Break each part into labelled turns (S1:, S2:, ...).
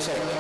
S1: Check.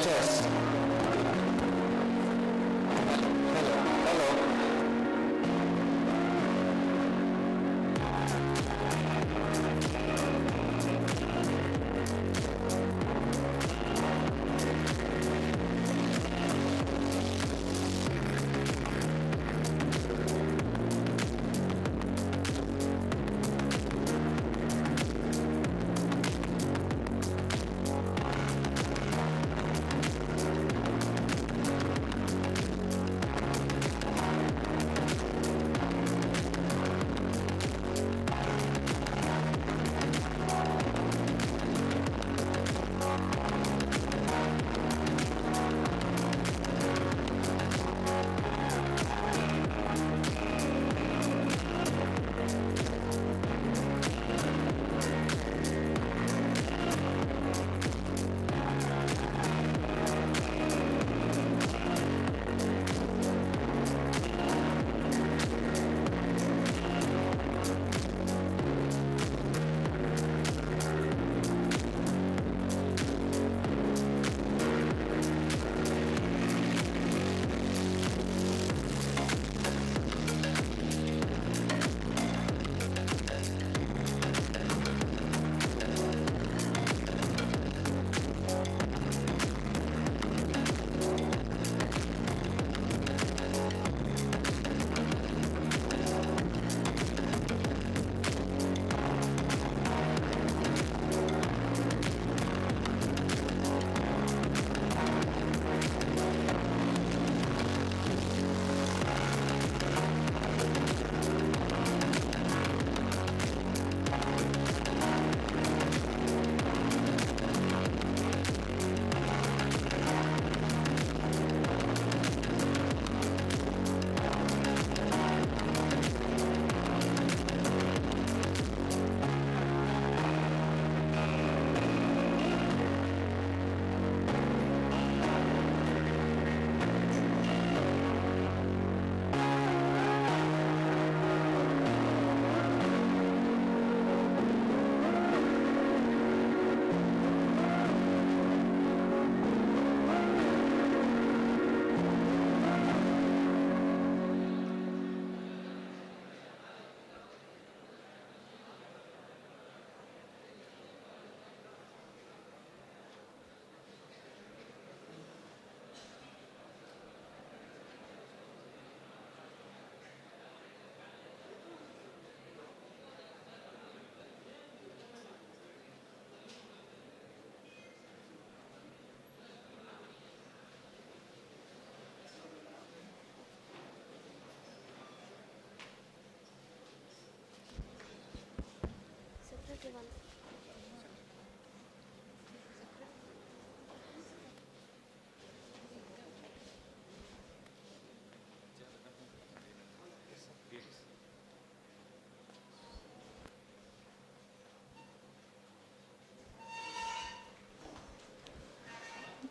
S1: Hello.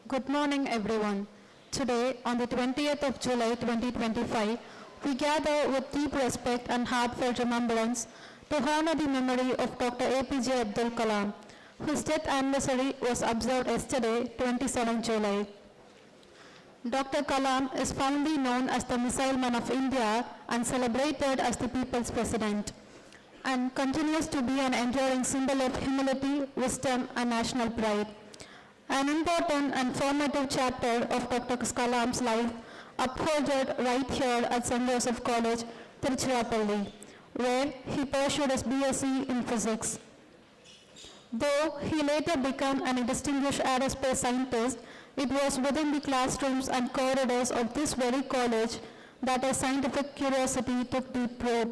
S2: Good morning, everyone. Today, on the 20th of July 2025, we gather with deep respect and heartfelt remembrance to honor the memory of Dr. APJ Abdul Kalam, whose death anniversary was observed yesterday, 27 July. Dr. Kalam is fondly known as the Missile Man of India and celebrated as the People's President, and continues to be an enduring symbol of humility, wisdom, and national pride. An important and formative chapter of Dr. Kalam's life unfolded right here at St. Joseph College, Tiruchirappalli, where he pursued his BSc in physics. Though he later became a distinguished aerospace scientist, it was within the classrooms and corridors of this very college that his scientific curiosity took deep root.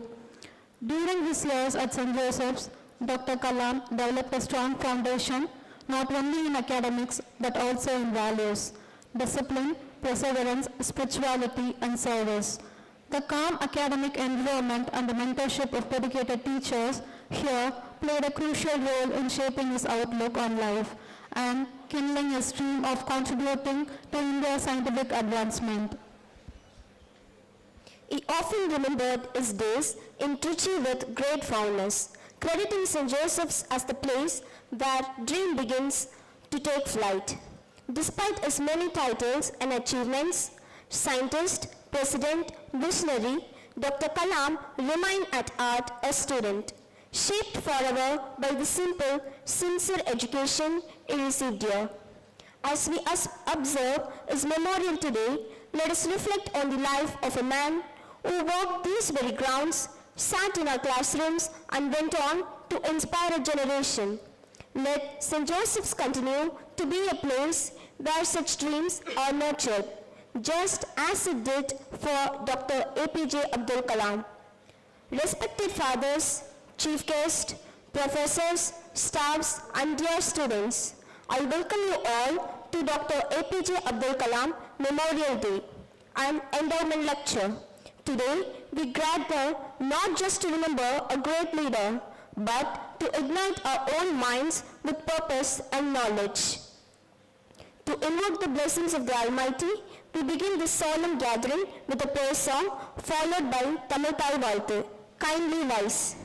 S2: During his years at St. Joseph's, Dr. Kalam developed a strong foundation not only in academics but also in values, discipline, perseverance, spirituality, and service. The calm academic environment and the mentorship of dedicated teachers here played a crucial role in shaping his outlook on life and kindling his dream of contributing to India's scientific advancement.
S3: He often remembered his days in Trichy with great fondness, crediting St. Joseph's as the place where dream begins to take flight. Despite his many titles and achievements, scientist, president, visionary, Dr. Kalam remained at heart a student, shaped forever by the simple, sincere education he received here. As we observe his memorial today, let us reflect on the life of a man who walked these very grounds, sat in our classrooms, and went on to inspire a generation. Let St. Joseph's continue to be a place where such dreams are nurtured, just as it did for Dr. APJ Abdul Kalam. Respected fathers, chief guests, professors, staffs, and dear students, I welcome you all to Dr. APJ Abdul Kalam Memorial Day and Endowment Lecture. Today, we gather not just to remember a great leader, but to ignite our own minds with purpose and knowledge. To invoke the blessings of the Almighty, we begin this solemn gathering with a prayer song followed by Tamil Thai Valthu. Kindly rise.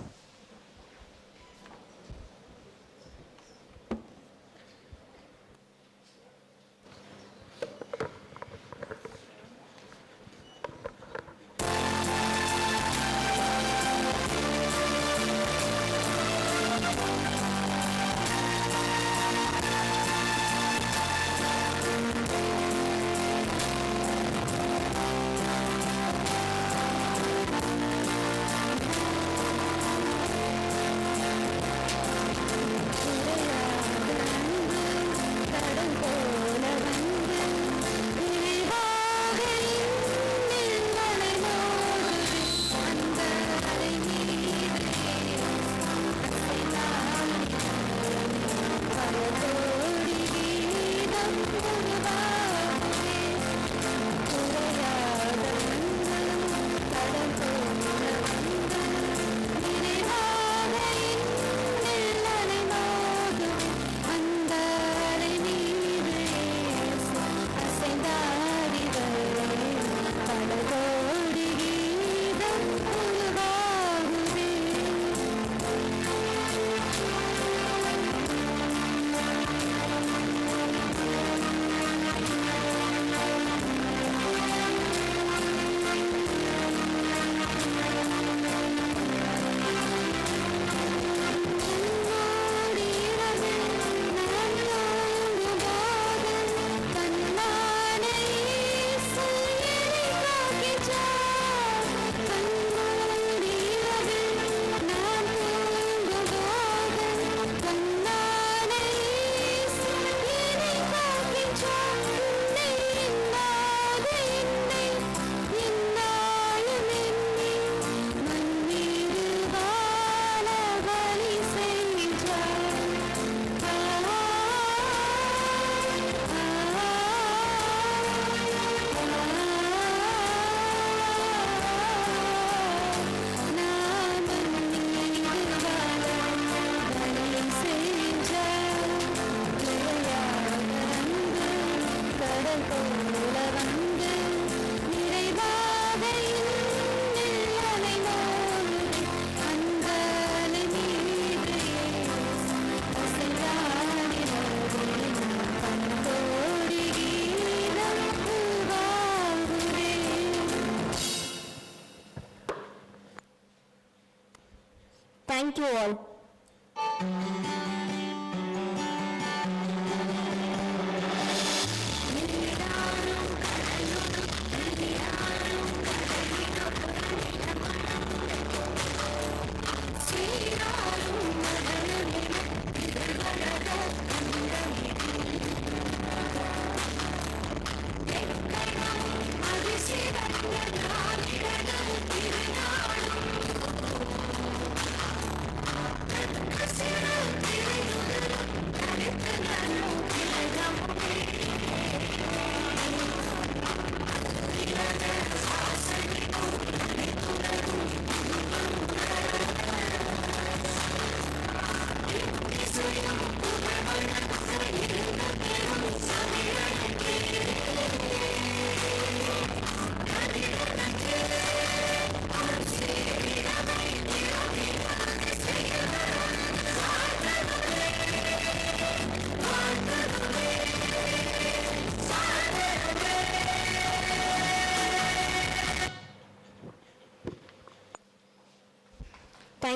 S3: Thank you all.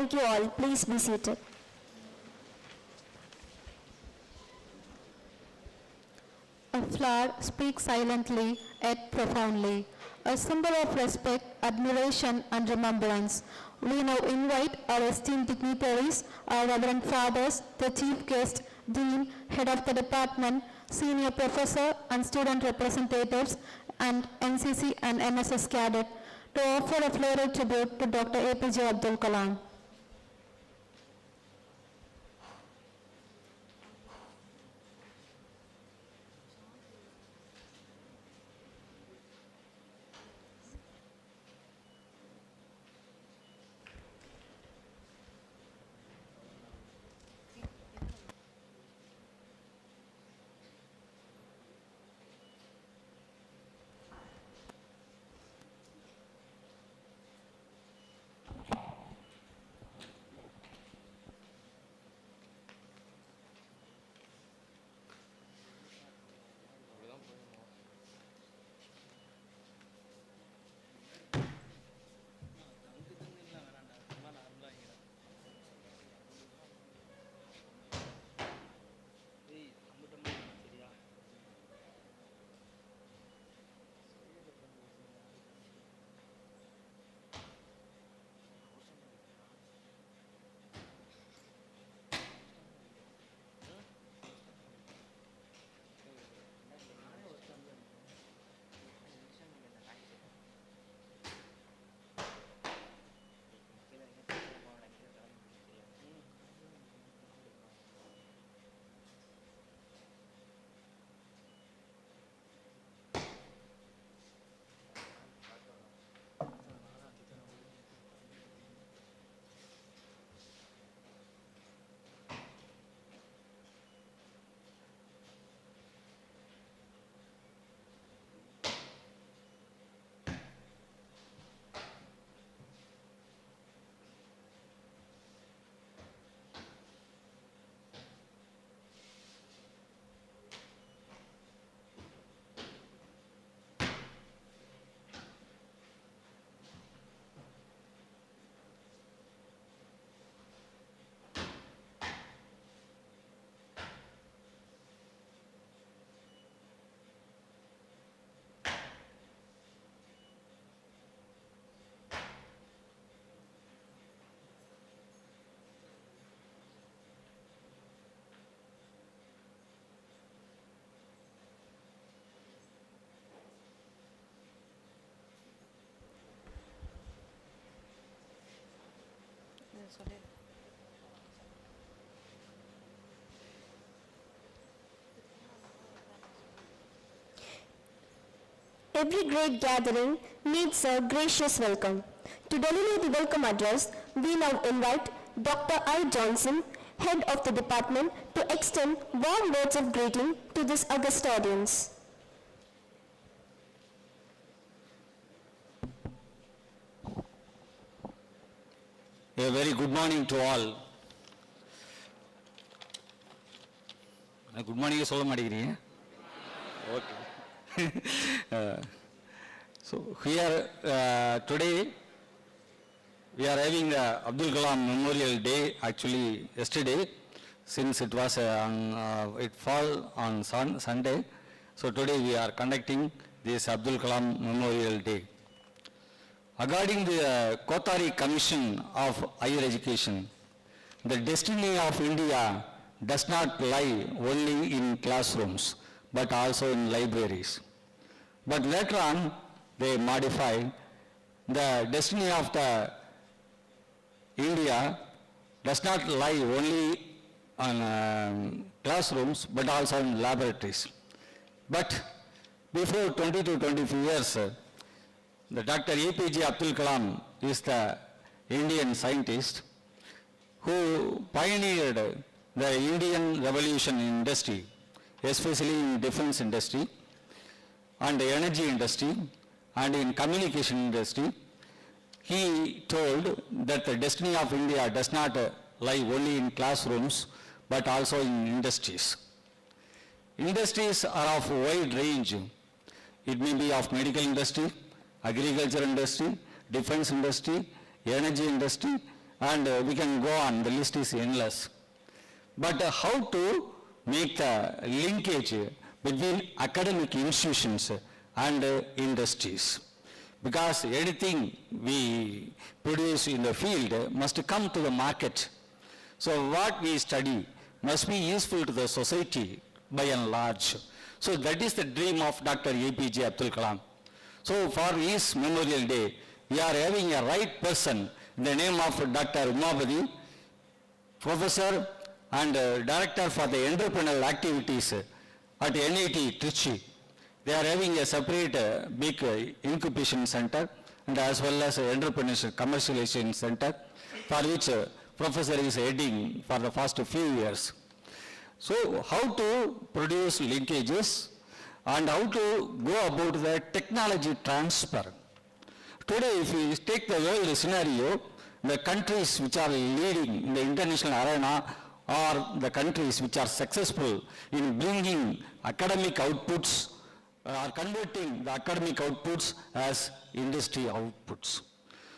S3: Thank you all. Please be seated.
S2: A flower speaks silently yet profoundly, a symbol of respect, admiration and remembrance. We now invite our esteemed dignitaries, our reverend fathers, the chief guest, dean, head of the department, senior professor and student representatives and NCC and NSS cadet to offer a floral tribute to Dr. APJ Abdul Kalam.
S3: Every great gathering needs a gracious welcome. To deliver the welcome address, we now invite Dr. I. Johnson, head of the department, to extend warm words of greeting to this august audience.
S1: A very good morning to all. Good morning சொல்ல மாட்டேங்கிறீங்க. Okay. So here today we are having the Abdul Kalam Memorial Day. Actually yesterday, since it was it fall on Sunday, so today we are conducting this Abdul Kalam Memorial Day. According to the Kothari Commission of Higher Education, the destiny of India does not lie only in classrooms, but also in libraries. But later on, they modified the destiny of the India does not lie only on classrooms, but also in laboratories. But before 20 to 25 years, the Dr. APJ Abdul Kalam is the Indian scientist who pioneered the Indian revolution in industry, especially in defense industry and the energy industry and in communication industry. He told that the destiny of India does not lie only in classrooms but also in industries. Industries are of wide range. It may be of medical industry, agriculture industry, defense industry, energy industry and we can go on, the list is endless. But how to make the linkage between academic institutions and industries? Because anything we produce in the field must come to the market. So what we study must be useful to the society by and large. So that is the dream of Dr. APJ Abdul Kalam. So for his Memorial Day, we are having a right person in the name of Dr. Umapathy, Professor and Director for the Entrepreneurial Activities at NIT Trichy. They are having a separate big incubation center and as well as entrepreneurship commercialization center for which Professor is heading for the past few years. So how to produce linkages and how to go about the technology transfer. Today, if we take the world scenario, the countries which are leading in the international arena are the countries which are successful in bringing academic outputs, are converting the academic outputs as industry outputs.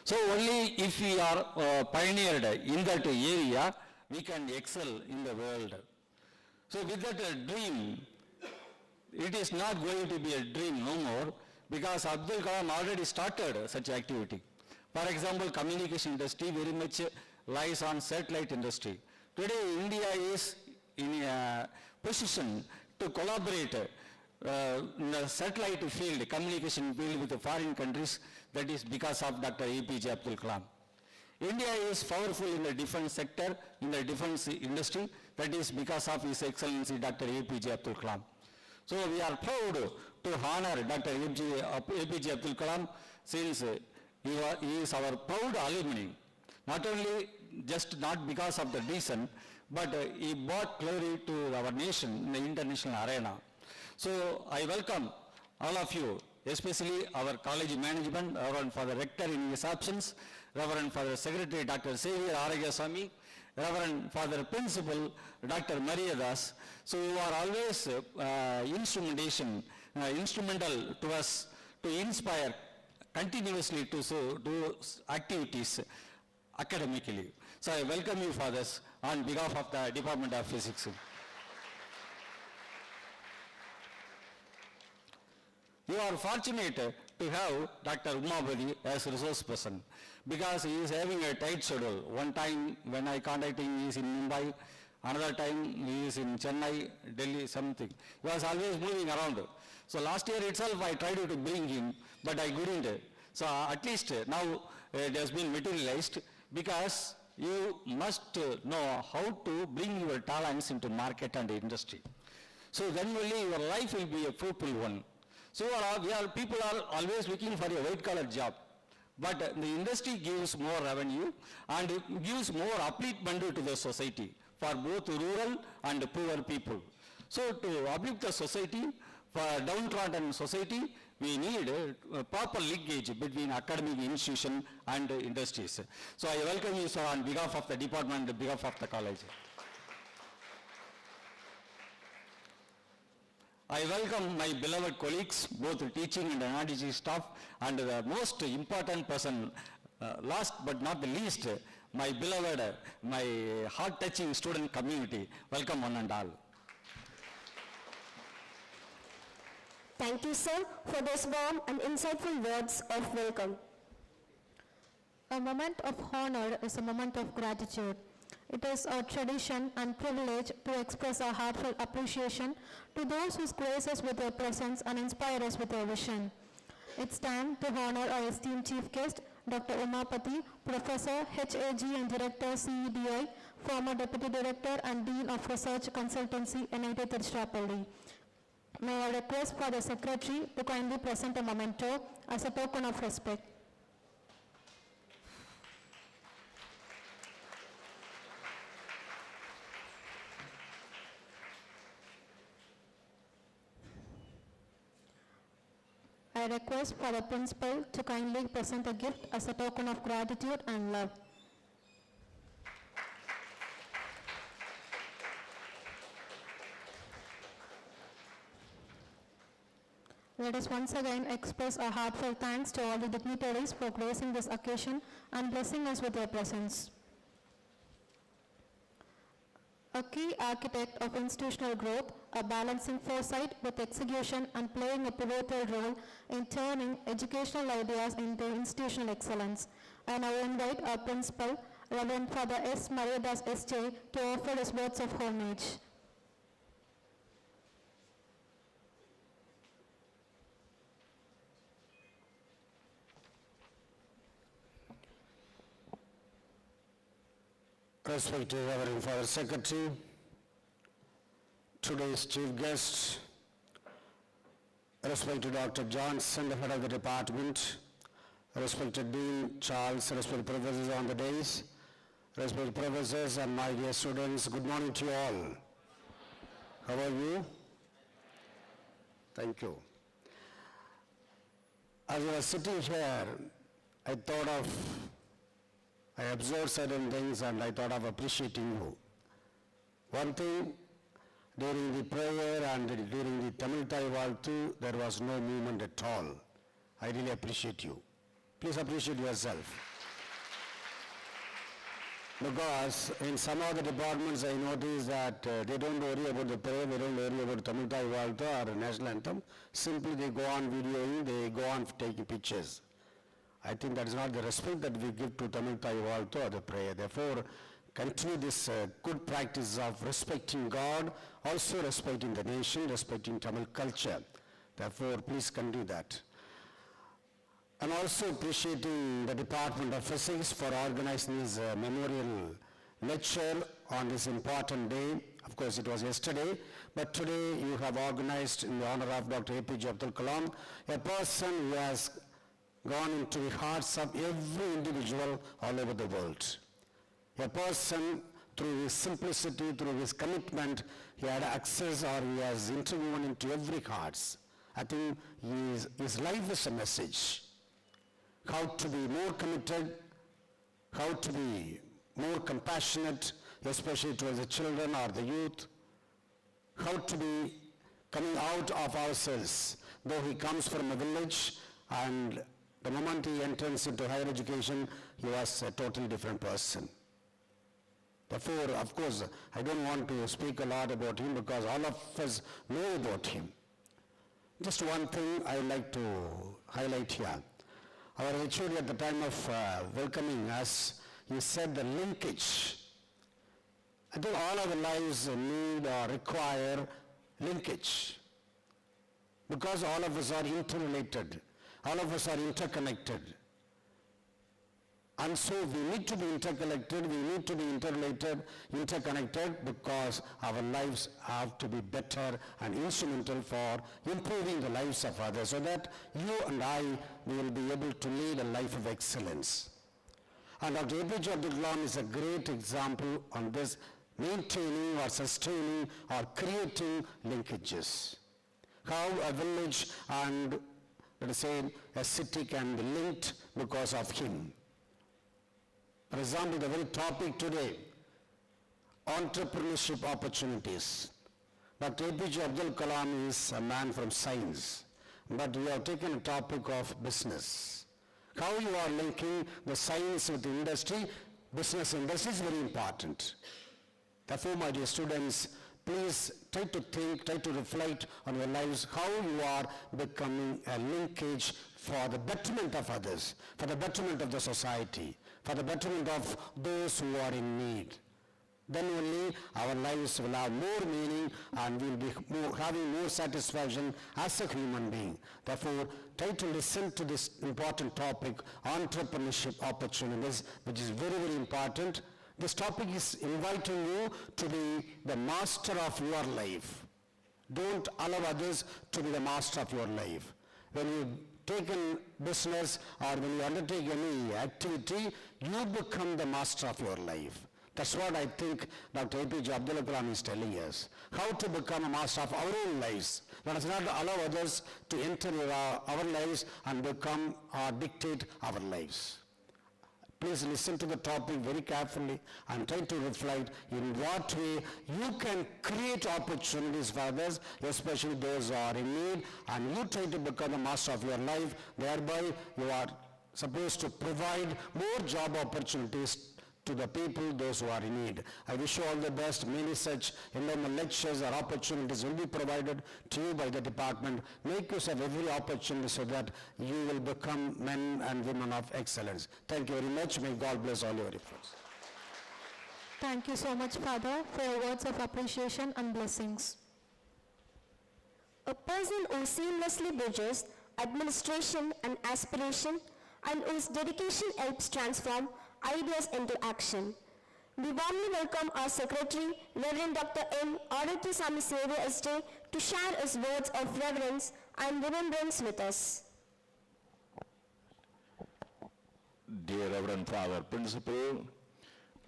S1: So only if we are pioneered in that area, we can excel in the world. So with that dream, it is not going to be a dream no more, because Abdul Kalam already started such activity. For example, communication industry very much lies on satellite industry. Today, India is in a position to collaborate in the satellite field, communication field with the foreign countries. That is because of Dr. APJ Abdul Kalam. India is powerful in the defense sector, in the defense industry. That is because of His Excellency Dr. APJ Abdul Kalam. So we are proud to honor Dr. APJ Abdul Kalam, since he is our proud alumni. Not only just not because of the reason, but he brought glory to our nation in the international arena. So I welcome all of you, especially our college management, Reverend Father Rector in his absence, Reverend Father Secretary Dr. Xavier Aragaswamy, Reverend Father Principal Dr. Mariadas. So you are always instrumental to us to inspire continuously to do activities academically. So I welcome you, fathers, on behalf of the Department of Physics. You are fortunate to have Dr. Umapathy as resource person, because he is having a tight schedule. One time when I contacted him, he is in Mumbai. Another time he is in Chennai, Delhi, something. He was always moving around. So last year itself I tried to bring him, but I couldn't. So at least now it has been materialized, because you must know how to bring your talents into market and industry. So then only your life will be a fruitful one. So people are always looking for a white collar job, but the industry gives more revenue and it gives more upliftment to the society for both rural and poor people. So to uplift the society, for downtrodden society, we need a proper linkage between academic institution and industries. So I welcome you, sir, on behalf of the department, on behalf of the college. I welcome my beloved colleagues, both teaching and non-teaching staff, and the most important person, last but not the least, my beloved, my heart-touching student community. Welcome one and all.
S3: Thank you, sir, for those warm and insightful words of welcome.
S2: A moment of honor is a moment of gratitude. It is our tradition and privilege to express our heartfelt appreciation to those who grace us with their presence and inspire us with their vision. It's time to honor our esteemed chief guest, Dr. Umapathy, Professor, HAG and Director, CEDI, former Deputy Director and Dean of Research Consultancy, NIT Tiruchirappalli. May I request for the Secretary to kindly present a memento as a token of respect. I request for the Principal to kindly present a gift as a token of gratitude and love. Let us once again express our heartfelt thanks to all the dignitaries for gracing this occasion and blessing us with their presence. a key architect of institutional growth, a balancing foresight with execution and playing a pivotal role in turning educational ideas into institutional excellence. I now invite our principal, Reverend Father S. Mariadas S.J. to offer his words of homage.
S4: Respected Reverend Father Secretary, today's chief guest, respected Dr. Johnson, the head of the department, respected Dean Charles, respected professors on the dais, respected professors and my dear students, good morning to you all. How are you? Thank you. As I was sitting here, I observed certain things and I thought of appreciating you. One thing, during the prayer and during the Tamil Thai Valtu, there was no movement at all. I really appreciate you. Please appreciate yourself. Because in some of the departments I noticed that they don't worry about the prayer, they don't worry about Tamil Thai Valtu or national anthem. Simply they go on videoing, they go on taking pictures. I think that is not the respect that we give to Tamil Thai Valtu or the prayer. Therefore, continue this good practice of respecting God, also respecting the nation, respecting Tamil culture. Therefore, please continue that. And also appreciating the Department of Physics for organizing this memorial lecture on this important day. Of course, it was yesterday, but today you have organized in the honor of Dr. APJ Abdul Kalam, a person who has gone into the hearts of every individual all over the world. A person, through his simplicity, through his commitment, he had access or he has interwoven into every heart. I think his life is a message. How to be more committed, how to be more compassionate, especially towards the children or the youth, how to be coming out of ourselves. Though he comes from a village and the moment he enters into higher education, he was a totally different person. Therefore, of course, I don't want to speak a lot about him because all of us know about him. Just one thing I would like to highlight here. Our HOD at the time of welcoming us, he said the linkage. I think all our lives need or require linkage because all of us are interrelated. All of us are interconnected. And so we need to be interconnected, we need to be interconnected because our lives have to be better and instrumental for improving the lives of others so that you and I will be able to lead a life of excellence. And Dr. APJ Abdul Kalam is a great example on this, maintaining or sustaining or creating linkages. How a village and let us say a city can be linked because of him. For example, the very topic today, entrepreneurship opportunities. Dr. APJ Abdul Kalam is a man from science, but we have taken a topic of business. How you are linking the science with the industry, business industry is very important. Therefore, my dear students, please try to think, try to reflect on your lives, how you are becoming a linkage for the betterment of others, for the betterment of the society, for the betterment of those who are in need. Then only our lives will have more meaning and we will be having more satisfaction as a human being. Therefore, try to listen to this important topic, entrepreneurship opportunities, which is very, very important. This topic is inviting you to be the master of your life. Don't allow others to be the master of your life. When you take in business or when you undertake any activity, you become the master of your life. That's what I think Dr. APJ Abdul Kalam is telling us. How to become a master of our own lives. Let us not allow others to enter our lives and become or dictate our lives. Please listen to the topic very carefully and try to reflect in what way you can create opportunities for others, especially those who are in need, and you try to become the master of your life. Thereby, you are supposed to provide more job opportunities to the people, those who are in need. I wish you all the best. Many such endowment lectures or opportunities will be provided to you by the department. Make use of every opportunity so that you will become men and women of excellence. Thank you very much. May God bless all your efforts.
S2: Thank you so much, Father, for your words of appreciation and blessings.
S3: A person who seamlessly bridges administration and aspiration and whose dedication helps transform ideas into action. We warmly welcome our Secretary, Reverend Dr. M. Arathasamy Sevu SJ, to share his words of reverence and remembrance with us.
S5: Dear Reverend Father Principal,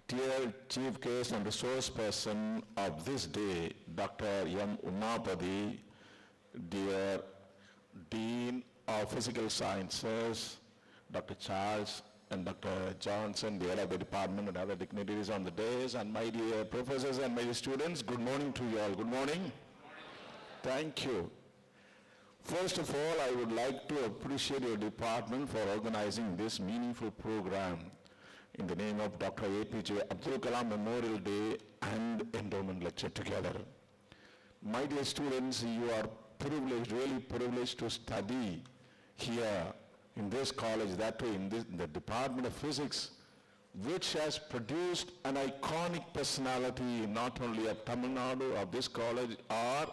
S5: dear Chief Case and Resource Person of this day, Dr. M. Umapathy, dear Dean of Physical Sciences, Dr. Charles and Dr. Johnson, the head of the department and other dignitaries on the dais, and my dear professors and my dear students, good morning to you all. Good morning. Thank you. First of all, I would like to appreciate your department for organizing this meaningful program in the name of Dr. APJ Abdul Kalam Memorial Day and Endowment Lecture together. My dear students, you are privileged, really privileged to study here in this college, that way in the Department of Physics, which has produced an iconic personality not only of Tamil Nadu, of this college, or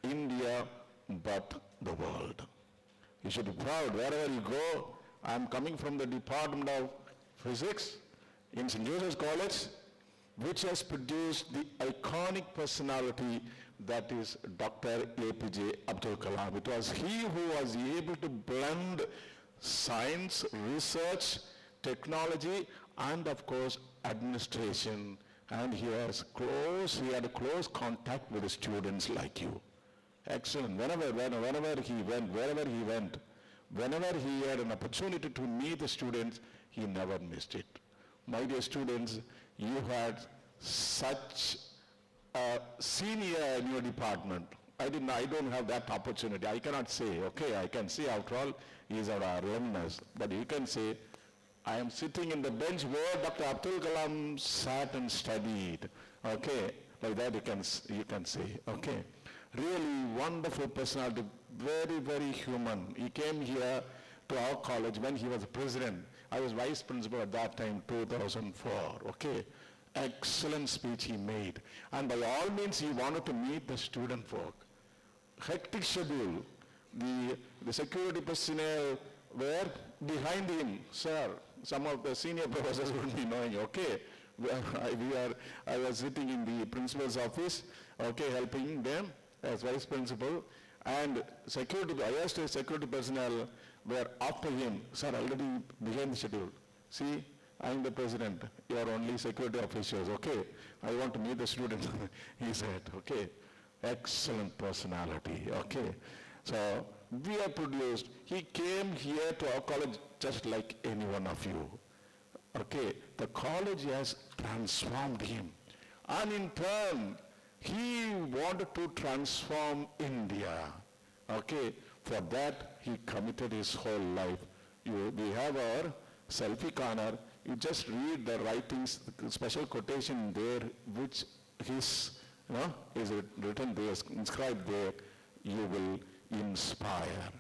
S5: India, but the world. You should be proud wherever you go. I am coming from the Department of Physics in St. Joseph's College, which has produced the iconic personality that is Dr. APJ Abdul Kalam. It was he who was able to blend science, research, technology, and of course administration. And he had a close contact with the students like you. Excellent. Whenever he went, wherever he went, whenever he had an opportunity to meet the students, he never missed it. My dear students, you had such a senior in your department. I don't have that opportunity. I cannot say, okay, I can say after all, he is our alumnus. But you can say, I am sitting in the bench where Dr. Abdul Kalam sat and studied. Okay, like that you can say, okay. Really wonderful personality, very, very human. He came here to our college when he was president. I was vice principal at that time, 2004, okay. Excellent speech he made. And by all means, he wanted to meet the student folk. Hectic schedule. The security personnel were behind him, sir. Some of the senior professors would be knowing, okay. I was sitting in the principal's office, okay, helping them as vice principal, and I asked the security personnel were after him, sir, already behind the schedule. See, I am the president, you are only security officials, okay. I want to meet the students, he said, okay. Excellent personality, okay. So, we are produced, he came here to our college just like any one of you. Okay, the college has transformed him. And in turn, he wanted to transform India. Okay, for that he committed his whole life. We have our selfie corner. You just read the writings, the special quotation there, which is written there, inscribed there, you will inspire.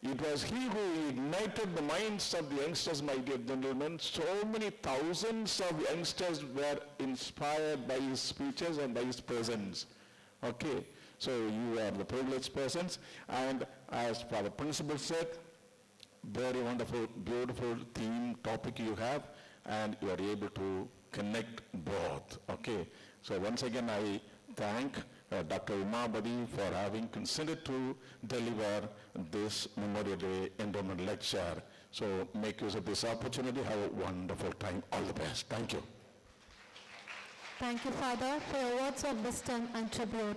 S5: It was he who ignited the minds of the youngsters, my dear gentlemen. So many thousands of youngsters were inspired by his speeches and by his presence. Okay, so you are the privileged persons, and as Father Principal said, very wonderful, beautiful theme, topic you have, and you are able to connect both. Okay, so once again I thank Dr. Umapathy for having consented to deliver this Memorial Day Endowment Lecture. So make use of this opportunity. Have a wonderful time. All the best. Thank you.
S2: Thank you, Father, for your words of wisdom and tribute.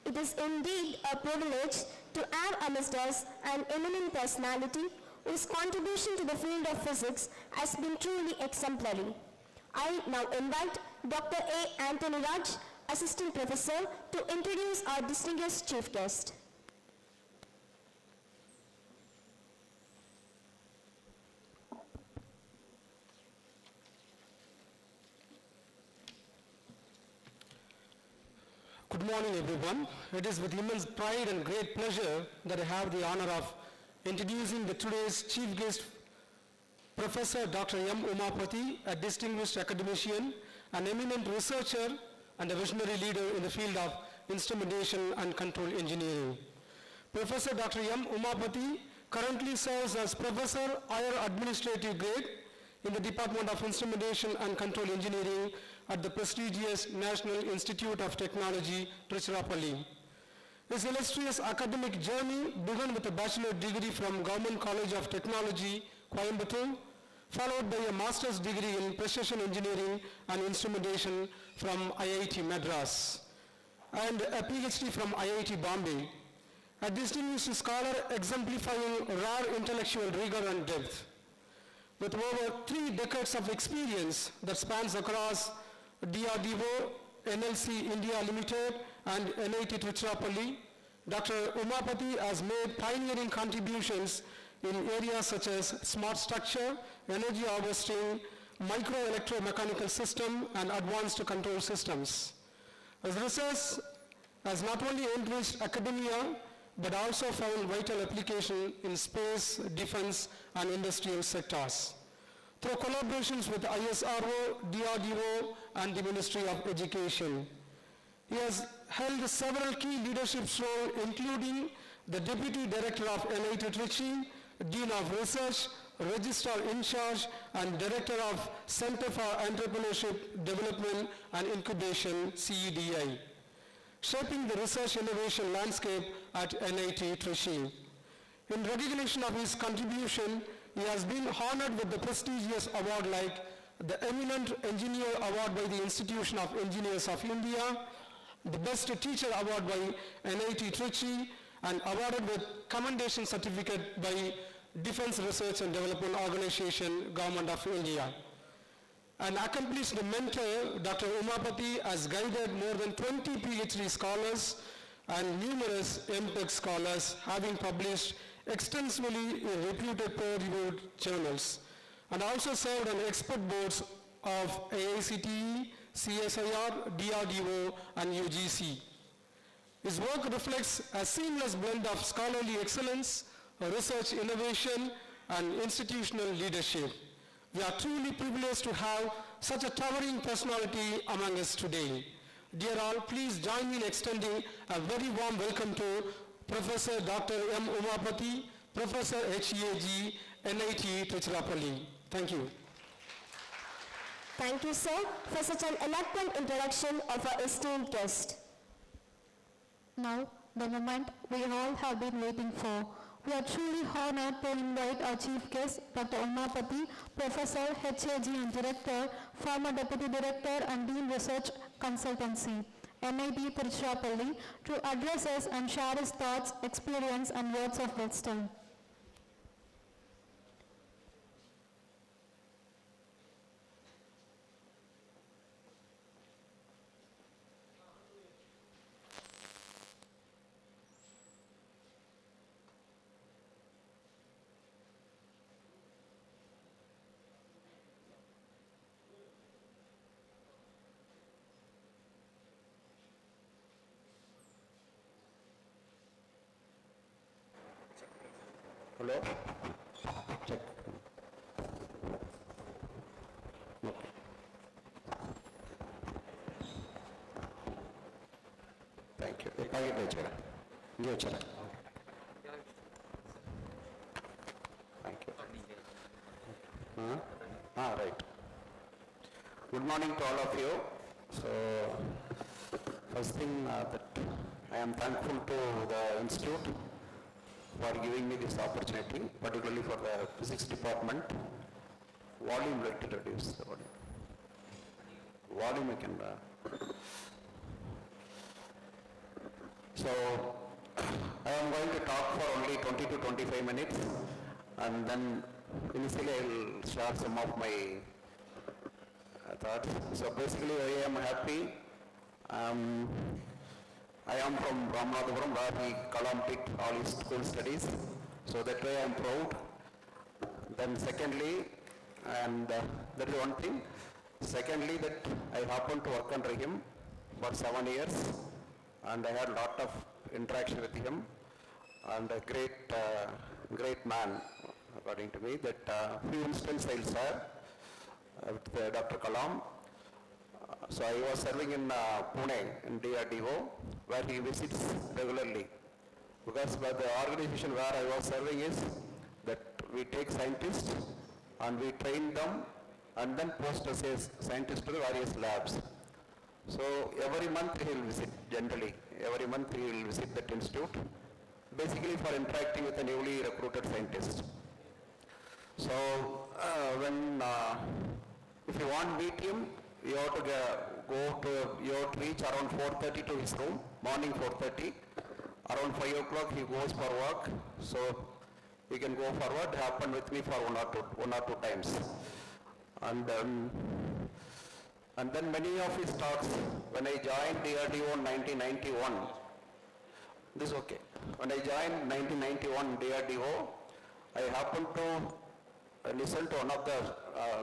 S3: It is indeed a privilege To have amidst us an eminent personality whose contribution to the field of physics has been truly exemplary. I now invite Dr. A. Anthony Raj, Assistant Professor, to introduce our distinguished chief guest.
S6: Good morning, everyone. It is with immense pride and great pleasure that I have the honor of introducing today's chief guest, Professor Dr. M. Umapathy, a distinguished academician, an eminent researcher, and a visionary leader in the field of instrumentation and control engineering. Professor Dr. M. Umapathy currently serves as Professor Higher Administrative Grade in the Department of Instrumentation and Control Engineering at the prestigious National Institute of Technology, Tiruchirappalli. His illustrious academic journey began with a bachelor degree from Government College of Technology, Coimbatore, followed by a master's degree in precision engineering and instrumentation from IIT Madras, and a PhD from IIT Bombay. A distinguished scholar exemplifying rare intellectual rigor and depth. With over 3 decades of experience that spans across DRDO, NLC India Limited, and NIT Tiruchirappalli, Dr. Umapathy has made pioneering contributions in areas such as smart structure, energy harvesting, micro-electromechanical system, and advanced control systems. His research has not only enriched academia, but also found vital application in space, defense, and industrial sectors. Through collaborations with ISRO, DRDO, and the Ministry of Education. He has held several key leadership roles, including the Deputy Director of NIT Trichy, Dean of Research, Registrar in Charge, and Director of Center for Entrepreneurship Development and Incubation, CEDI, shaping the research innovation landscape at NIT Trichy. In recognition of his contribution, he has been honored with the prestigious award like the Eminent Engineer Award by the Institution of Engineers of India, the Best Teacher Award by NIT Trichy, and awarded with Commendation Certificate by Defense Research and Development Organization, Government of India. An accomplished mentor, Dr. Umapathy has guided more than 20 PhD scholars and numerous MTech scholars, having published extensively in reputed peer-reviewed journals, and also served on expert boards of AICTE, CSIR, DRDO, and UGC. His work reflects a seamless blend of scholarly excellence, research innovation, and institutional leadership. We are truly privileged to have such a towering personality among us today. Dear all, please join me in extending a very warm welcome to Professor Dr. M. Umapathy, Professor HEAG, NIT Tiruchirappalli. Thank you.
S3: Thank you, sir, for such an eloquent introduction of our esteemed guest.
S2: Now, the moment we all have been waiting for. We are truly honored to invite our chief guest, Dr. Umapathy, Professor, HAG and Director, former Deputy Director and Dean Research Consultancy, NIT Tiruchirappalli, to address us and share his thoughts, experience, and words of wisdom.
S4: Hello? Check. Okay. Thank you. Thank you. Right. Good morning to all of you. So, first thing that I am thankful to the Institute for giving me this opportunity, particularly for the physics department. Volume, like to reduce the volume. Volume I can. So,
S7: I am going to talk for only 20 to 25 minutes, and then initially I will share some of my thoughts. So basically I am happy. I am from Ramanathapuram, where Kalam did all his school studies. So that way I am proud. Then secondly, and that is one thing. Secondly, that I happened to work under him for 7 years, and I had a lot of interaction with him, and a great man, according to me. That few instances I will share with Dr. Kalam. So I was serving in Pune in DRDO, where he visits regularly. Because by the organization where I was serving is that we take scientists and we train them and then post as a scientist to the various labs. So every month he will visit, generally. Every month he will visit that institute, basically for interacting with a newly recruited scientist. So if you want to meet him, you have to you have to reach around 4:30 to his room, morning 4:30. Around 5 o'clock he goes for work, so he can go forward. Happened with me for one or two times. And then many of his talks, when I joined DRDO in 1991, this is okay. When I joined 1991 DRDO, I happened to listen to one of the,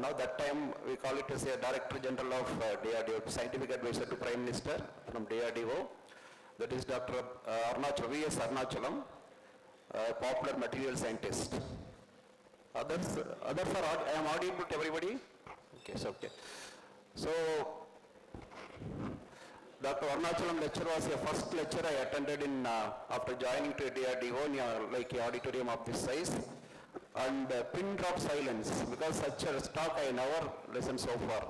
S7: now that time we call it as a Director General of DRDO, Scientific Advisor to Prime Minister from DRDO. That is Dr. V.S. Arunachalam, a popular material scientist. Others are, I am audible to everybody? Okay, so okay. So, Dr. Arunachalam lecture was the first lecture I attended in, after joining to DRDO in like an auditorium of this size. And pin drop silence, because such a talk I never listened so far.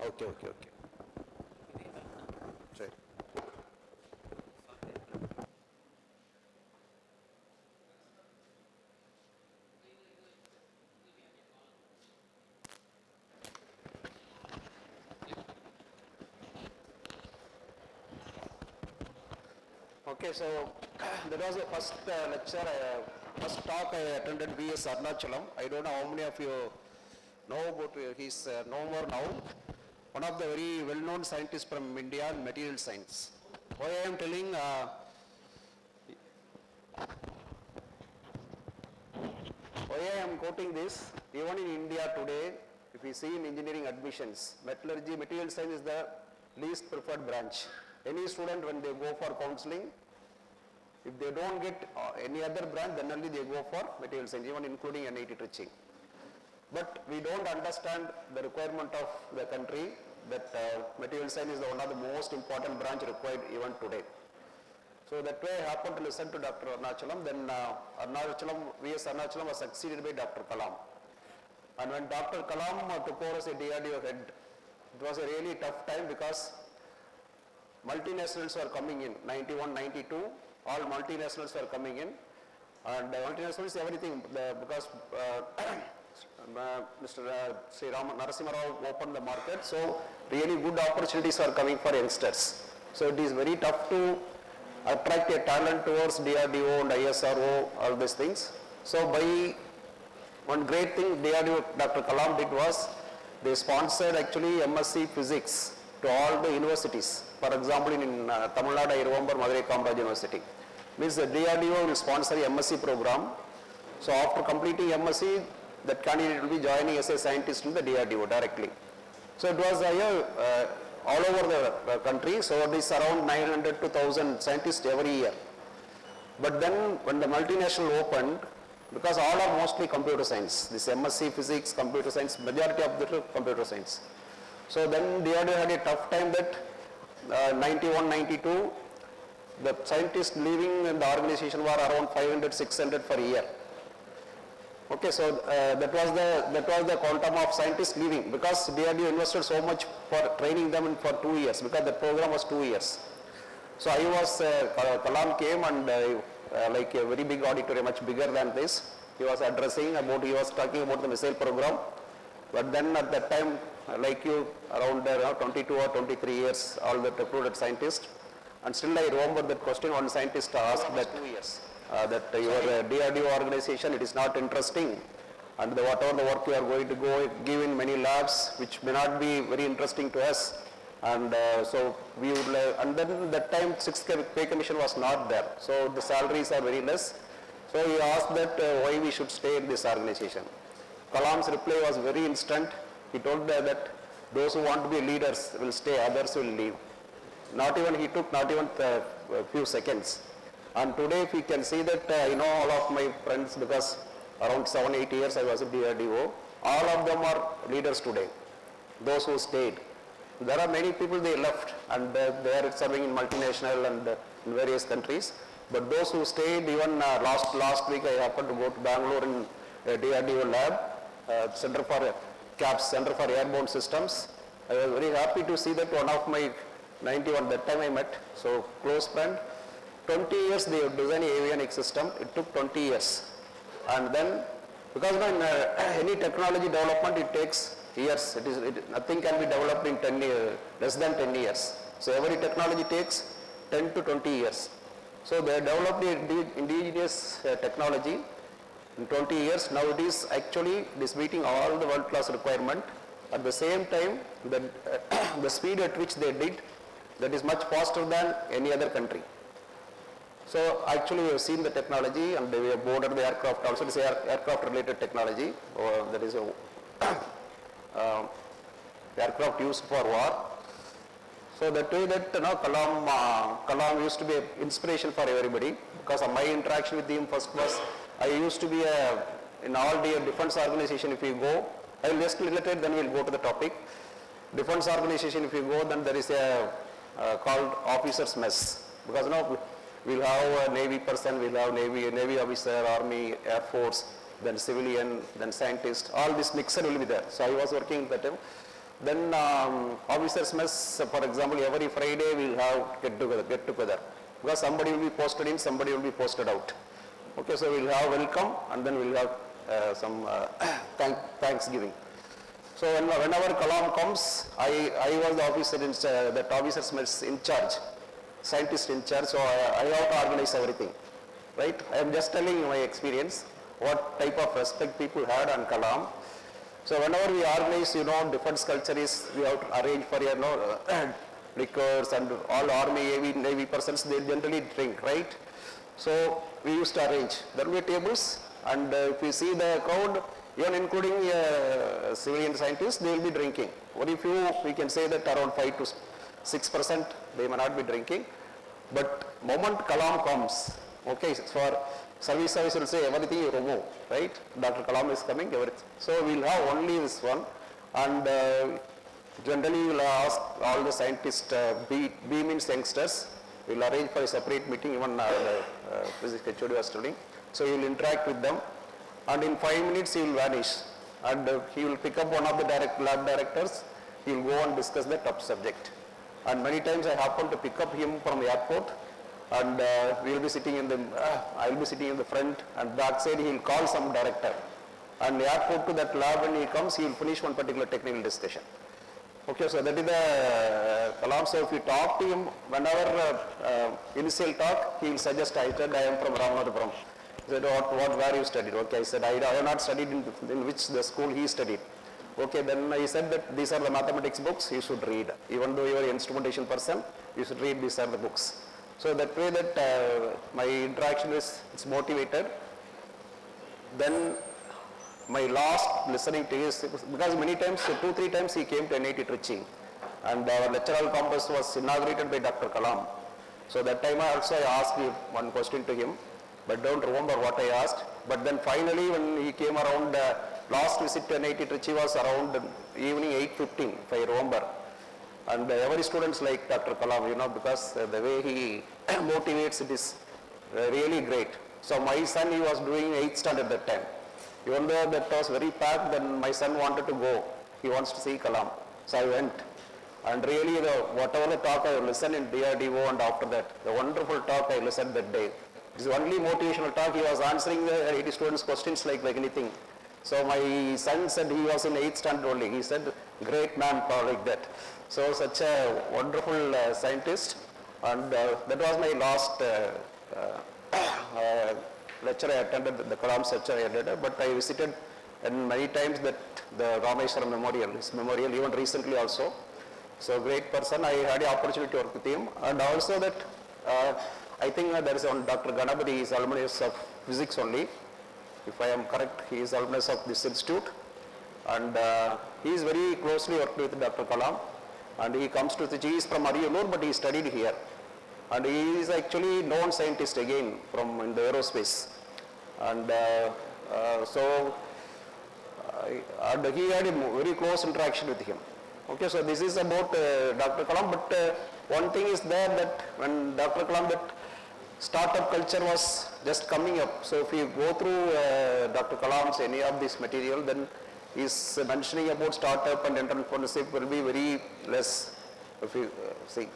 S7: Okay. Right. Okay, so that was the first lecture, first talk I attended V.S. Arunachalam. I don't know how many of you know about he's no more now. One of the very well-known scientists from India in material science. Why I am telling, why I am quoting this, even in India today, if you see in engineering admissions, metallurgy, material science is the least preferred branch. Any student, when they go for counseling, if they don't get any other branch, then only they go for material science, even including NIT Trichy. But we don't understand the requirement of the country that material science is one of the most important branch required even today. So that way I happened to listen to Dr. Arunachalam. Then V.S. Arunachalam was succeeded by Dr. Kalam. And when Dr. Kalam took over as a DRDO head, it was a really tough time because multinationals were coming in, 91, 92, all multinationals were coming in, and multinationals everything, because Mr. Sri Narasimha Rao opened the market, so really good opportunities are coming for youngsters. So it is very tough to attract a talent towards DRDO and ISRO, all these things. So by one great thing DRDO, Dr. Kalam did was, they sponsored actually MSc Physics to all the universities. For example, in Tamil Nadu, I remember Madurai Kamaraj University. Means the DRDO will sponsor a MSc program. So after completing MSc, that candidate will be joining as a scientist in the DRDO directly. So it was all over the country. So it is around 900 to 1,000 scientists every year. But then when the multinational opened, because all are mostly computer science, this MSc Physics, computer science, majority of the computer science. So then DRDO had a tough time that 91, 92, the scientists leaving in the organization were around 500, 600 per year. Okay, so that was the quantum of scientists leaving, because DRDO invested so much for training them for 2 years, because the program was 2 years. So I was, Kalam came and like a very big auditorium, much bigger than this. he was addressing about, he was talking about the missile program. But then at that time, like you, around 22 or 23 years, all the recruited scientists. And still I remember that question one scientist asked that, that your DRDO organization, it is not interesting. And whatever the work you are going to go give in many labs, which may not be very interesting to us. And so we would, and then that time 6th pay commission was not there. So the salaries are very less. So he asked that why we should stay in this organization. Kalam's reply was very instant. He told that those who want to be leaders will stay, others will leave. Not even, he took not even a few seconds. And today if you can see that, all of my friends, because around 7-8 years I was a DRDO, all of them are leaders today, those who stayed. There are many people they left and they are serving in multinational and in various countries. But those who stayed, even last week I happened to go to Bangalore in a DRDO lab, Center for CAPS, Center for Airborne Systems. I was very happy to see that one of my 91, that time I met, so close friend, 20 years they have designed avionics system, it took 20 years. And then, because when any technology development, it takes years, nothing can be developed in 10 years, less than 10 years. So every technology takes 10 to 20 years. So they developed the indigenous technology in 20 years. Now it is actually meeting all the world-class requirement. At the same time, the speed at which they did, that is much faster than any other country. So actually we have seen the technology and we have boarded the aircraft also. It is aircraft related technology. That is aircraft used for war. So that way that Kalam used to be an inspiration for everybody, because of my interaction with him first was, I used to be in all the defense organization. If you go, I will just illustrate, then we will go to the topic. Defense organization, if you go, then there is a called officers mess, because we'll have a Navy person, we'll have Navy officer, Army, Air Force, then civilian, then scientist, all this mixer will be there. So I was working at that time. Then officers mess, for example, every Friday we'll have get together, because somebody will be posted in, somebody will be posted out. Okay, so we'll have welcome and then we'll have some thanksgiving. So whenever Kalam comes, I was the officer in that officers mess in charge, scientist in charge, so I have to organize everything, right? I am just telling you my experience, what type of respect people had on Kalam. So whenever we organize, defense culture is, we have to arrange for, liquors and all army, navy persons, they generally drink, right? So we used to arrange. There will be tables, and if you see the crowd, even including civilian scientists, they will be drinking. Very few, we can say that around 5 to 6%, they may not be drinking. But moment Kalam comes, okay, for service will say everything you remove, right? Dr. Kalam is coming, everything. So we'll have only this one, and generally we'll ask all the scientists, B means youngsters, we'll arrange for a separate meeting, even the physics HOD was studying. So you'll interact with them, and in 5 minutes he will vanish, and he will pick up one of the lab directors, he will go and discuss the top subject. And many times I happen to pick up him from the airport, and we will be sitting in the, I will be sitting in the front, and backside he will call some director. And the airport to that lab, when he comes, he will finish one particular technical discussion. Okay, so that is the Kalam. So if you talk to him, whenever initial talk, he will suggest, I said, I am from Ramanathapuram. He said, where you studied? Okay, I said, I have not studied in which the school he studied. Okay, then he said that these are the mathematics books you should read. Even though you are an instrumentation person, you should read these are the books. So that way that my interaction is, it's motivated. Then my last listening to his, because many times, 2-3 times he came to NIT Trichy, and our lectural campus was inaugurated by Dr. Kalam. So that time I asked one question to him, but don't remember what I asked. But then finally when he came around, last visit to NIT Trichy was around evening 8:15, if I remember. And every students like Dr. Kalam, because the way he motivates, it is really great. So my son, he was doing 8th standard that time. Even though that was very packed, then my son wanted to go. He wants to see Kalam. So I went. And really, whatever the talk I listened in DRDO, and after that, the wonderful talk I listened that day. It's only motivational talk. He was answering the 80 students' questions like anything. So my son said he was in 8th standard only. He said, great man, like that. So such a wonderful scientist. And that was my last lecture I attended, the Kalam lecture I attended, but I visited and many times that the Rameshwaram Memorial, his memorial, even recently also. So great person, I had the opportunity to work with him. And also that, I think there is one Dr. Ganapathy, he is alumnus of physics only. If I am correct, he is alumnus of this institute. And he is very closely worked with Dr. Kalam. And he comes to Trichy, he is from Ariyalur, but he studied here. And he is actually known scientist again from in the aerospace. And and he had a very close interaction with him. Okay, so this is about Dr. Kalam, but one thing is there that when Dr. Kalam, that startup culture was just coming up. So if you go through Dr. Kalam's any of this material, then he's mentioning about startup and entrepreneurship will be very less, if you see.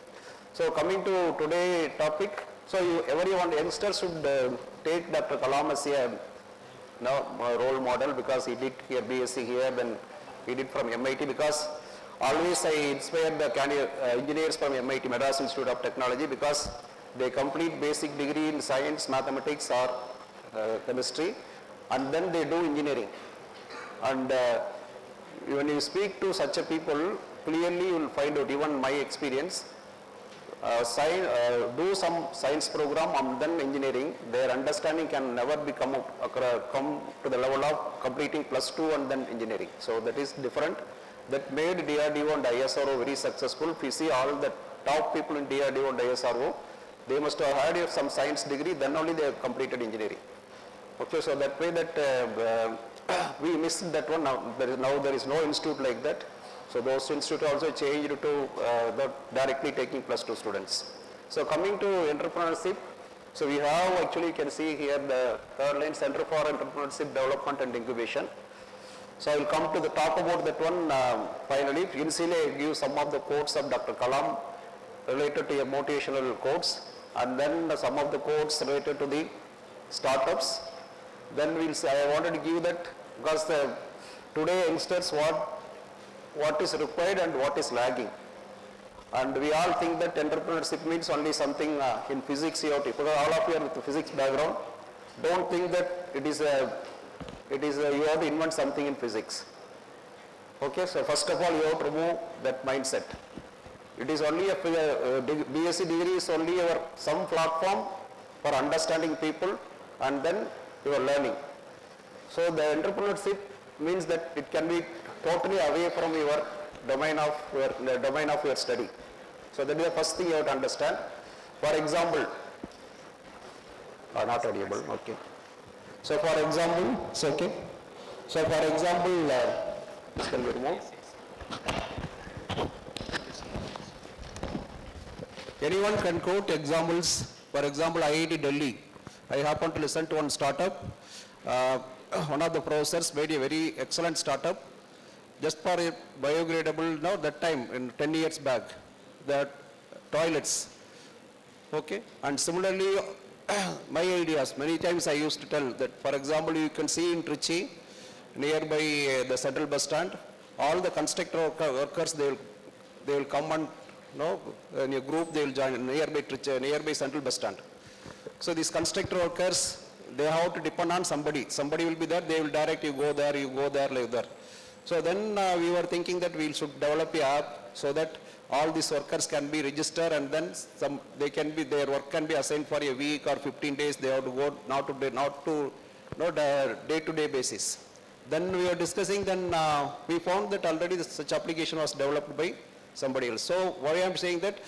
S7: So coming to today's topic, so everyone youngsters should take Dr. Kalam as a role model, because he did here BSc here, then he did from MIT, because always I inspire the engineers from MIT, Madras Institute of Technology, because they complete basic degree in science, mathematics or chemistry, and then they do engineering. And when you speak to such a people, clearly you will find out, even my experience, do some science program and then engineering, their understanding can never come to the level of completing +2 and then engineering. So that is different. That made DRDO and ISRO very successful. If you see all the top people in DRDO and ISRO, they must have had some science degree, then only they have completed engineering. Okay, so that way that we missed that one. Now there is no institute like that. So those institutes also changed to directly taking +2 students. So coming to entrepreneurship, so we have actually, you can see here the third line, Center for Entrepreneurship Development and Incubation. So I will come to the talk about that one finally. Initially I give some of the quotes of Dr. Kalam related to motivational quotes, and then some of the quotes related to the startups. Then we'll say, I wanted to give that because today youngsters what is required and what is lagging. And we all think that entrepreneurship means only something in physics you have to, because all of you are with the physics background, don't think that it is you have to invent something in physics. Okay, so first of all you have to remove that mindset. It is only a BSc degree is only some platform for understanding people and then your learning. So the entrepreneurship means that it can be totally away from your domain of your study. So that is the first thing you have to understand. For example, not audible, okay. So for example, it's okay. So for example, this can be removed. Anyone can quote examples. For example, IIT Delhi. I happened to listen to one startup. One of the professors made a very excellent startup just for a biodegradable, now that time, in 10 years back, the toilets. Okay, and similarly, my ideas, many times I used to tell that, for example, you can see in Trichy, nearby the central bus stand, all the constructor workers, they will come and, in a group they will join nearby Trichy, nearby central bus stand. So these constructor workers, they have to depend on somebody. Somebody will be there, they will direct you go there, like that. So then we were thinking that we should develop a app so that all these workers can be registered, and then their work can be assigned for a week or 15 days. They have to go not to day-to-day basis. Then we were discussing, then we found that already such application was developed by somebody else. So why I am saying that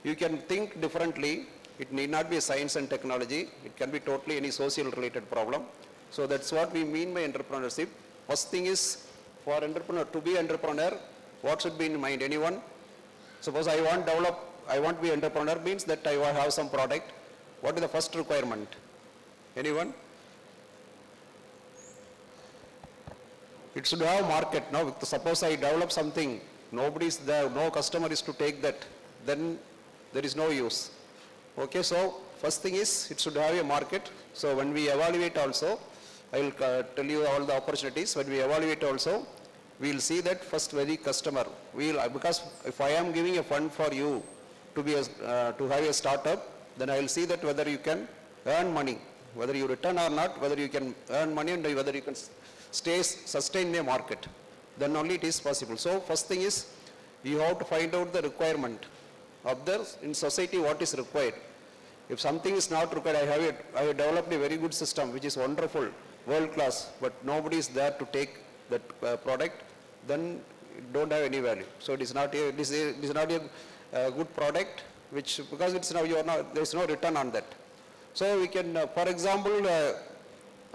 S7: you can think differently. It need not be science and technology. It can be totally any social related problem. So that's what we mean by entrepreneurship. First thing is, for entrepreneur, to be entrepreneur, what should be in mind? Anyone? Suppose I want to be entrepreneur, means that I have some product. What is the first requirement? Anyone? It should have market. Now, suppose I develop something, nobody is there, no customer is to take that, then there is no use. Okay, so first thing is, it should have a market. So when we evaluate also, I will tell you all the opportunities. When we evaluate also, we will see that first very customer. Because if I am giving a fund for you to have a startup, then I will see that whether you can earn money, whether you return or not, whether you can earn money and whether you can sustain the market. Then only it is possible. So first thing is, you have to find out the requirement of in society what is required. If something is not required, I have developed a very good system which is wonderful, world class, but nobody is there to take that product, then it don't have any value. So it is not a good product, which because it's now there is no return on that. So we can, for example,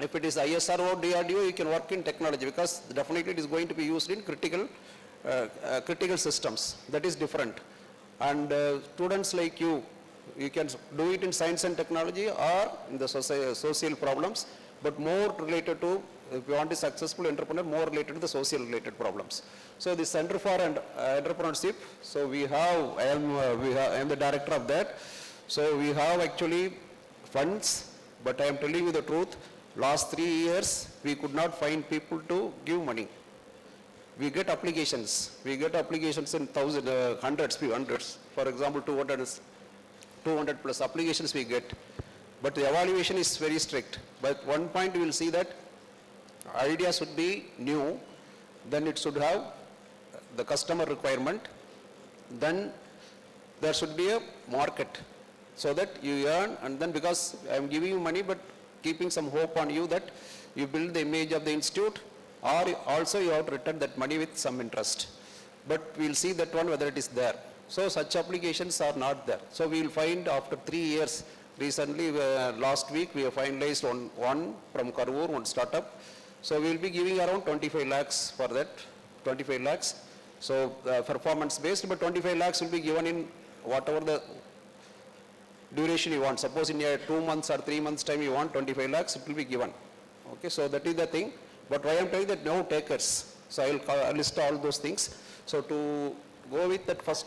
S7: if it is ISR or DRDO, you can work in technology because definitely it is going to be used in critical systems. That is different. And students like you can do it in science and technology or in the social problems, but more related to, if you want a successful entrepreneur, more related to the social related problems. So the Center for Entrepreneurship, so I am the director of that. So we have actually funds, but I am telling you the truth, last 3 years, we could not find people to give money. We get applications in hundreds. For example, 200 plus applications we get. But the evaluation is very strict. But one point you will see that idea should be new, then it should have the customer requirement, then there should be a market so that you earn, and then because I am giving you money but keeping some hope on you that you build the image of the institute, or also you have to return that money with some interest. But we will see that one whether it is there. So such applications are not there. So we will find after 3 years, recently last week we have finalized one from Karur, one startup. So we will be giving around 25 lakhs for that, 25 lakhs. So performance based, but 25 lakhs will be given in whatever the duration you want. Suppose in 2 months or 3 months time you want 25 lakhs, it will be given. Okay, so that is the thing. But why I am telling that no takers. So I will list all those things. So to go with that first,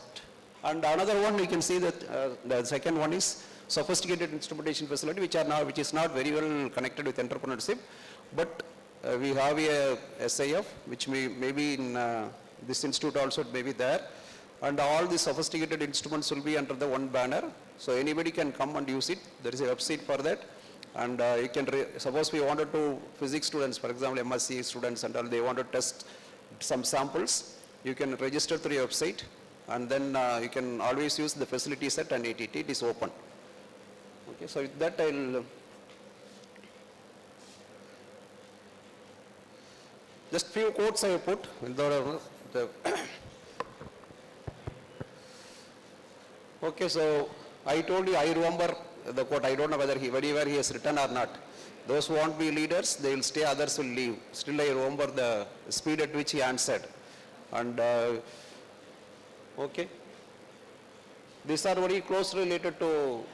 S7: and another one we can see that the second one is sophisticated instrumentation facility, which is not very well connected with entrepreneurship, but we have a SIF, which may be in this institute also, it may be there, and all the sophisticated instruments will be under the one banner, so anybody can come and use it. There is a website for that, and you can, suppose we wanted to, physics students, for example, MSc students and all, they want to test some samples, you can register through your website, and then you can always use the facilities at NITT, it is open. Okay, so with that I'll just few quotes I have put. Okay, so I told you, I remember the quote, I don't know whether anywhere he has written or not. Those who want to be leaders, they will stay, others will leave. Still I remember the speed at which he answered. And okay, these are very closely related to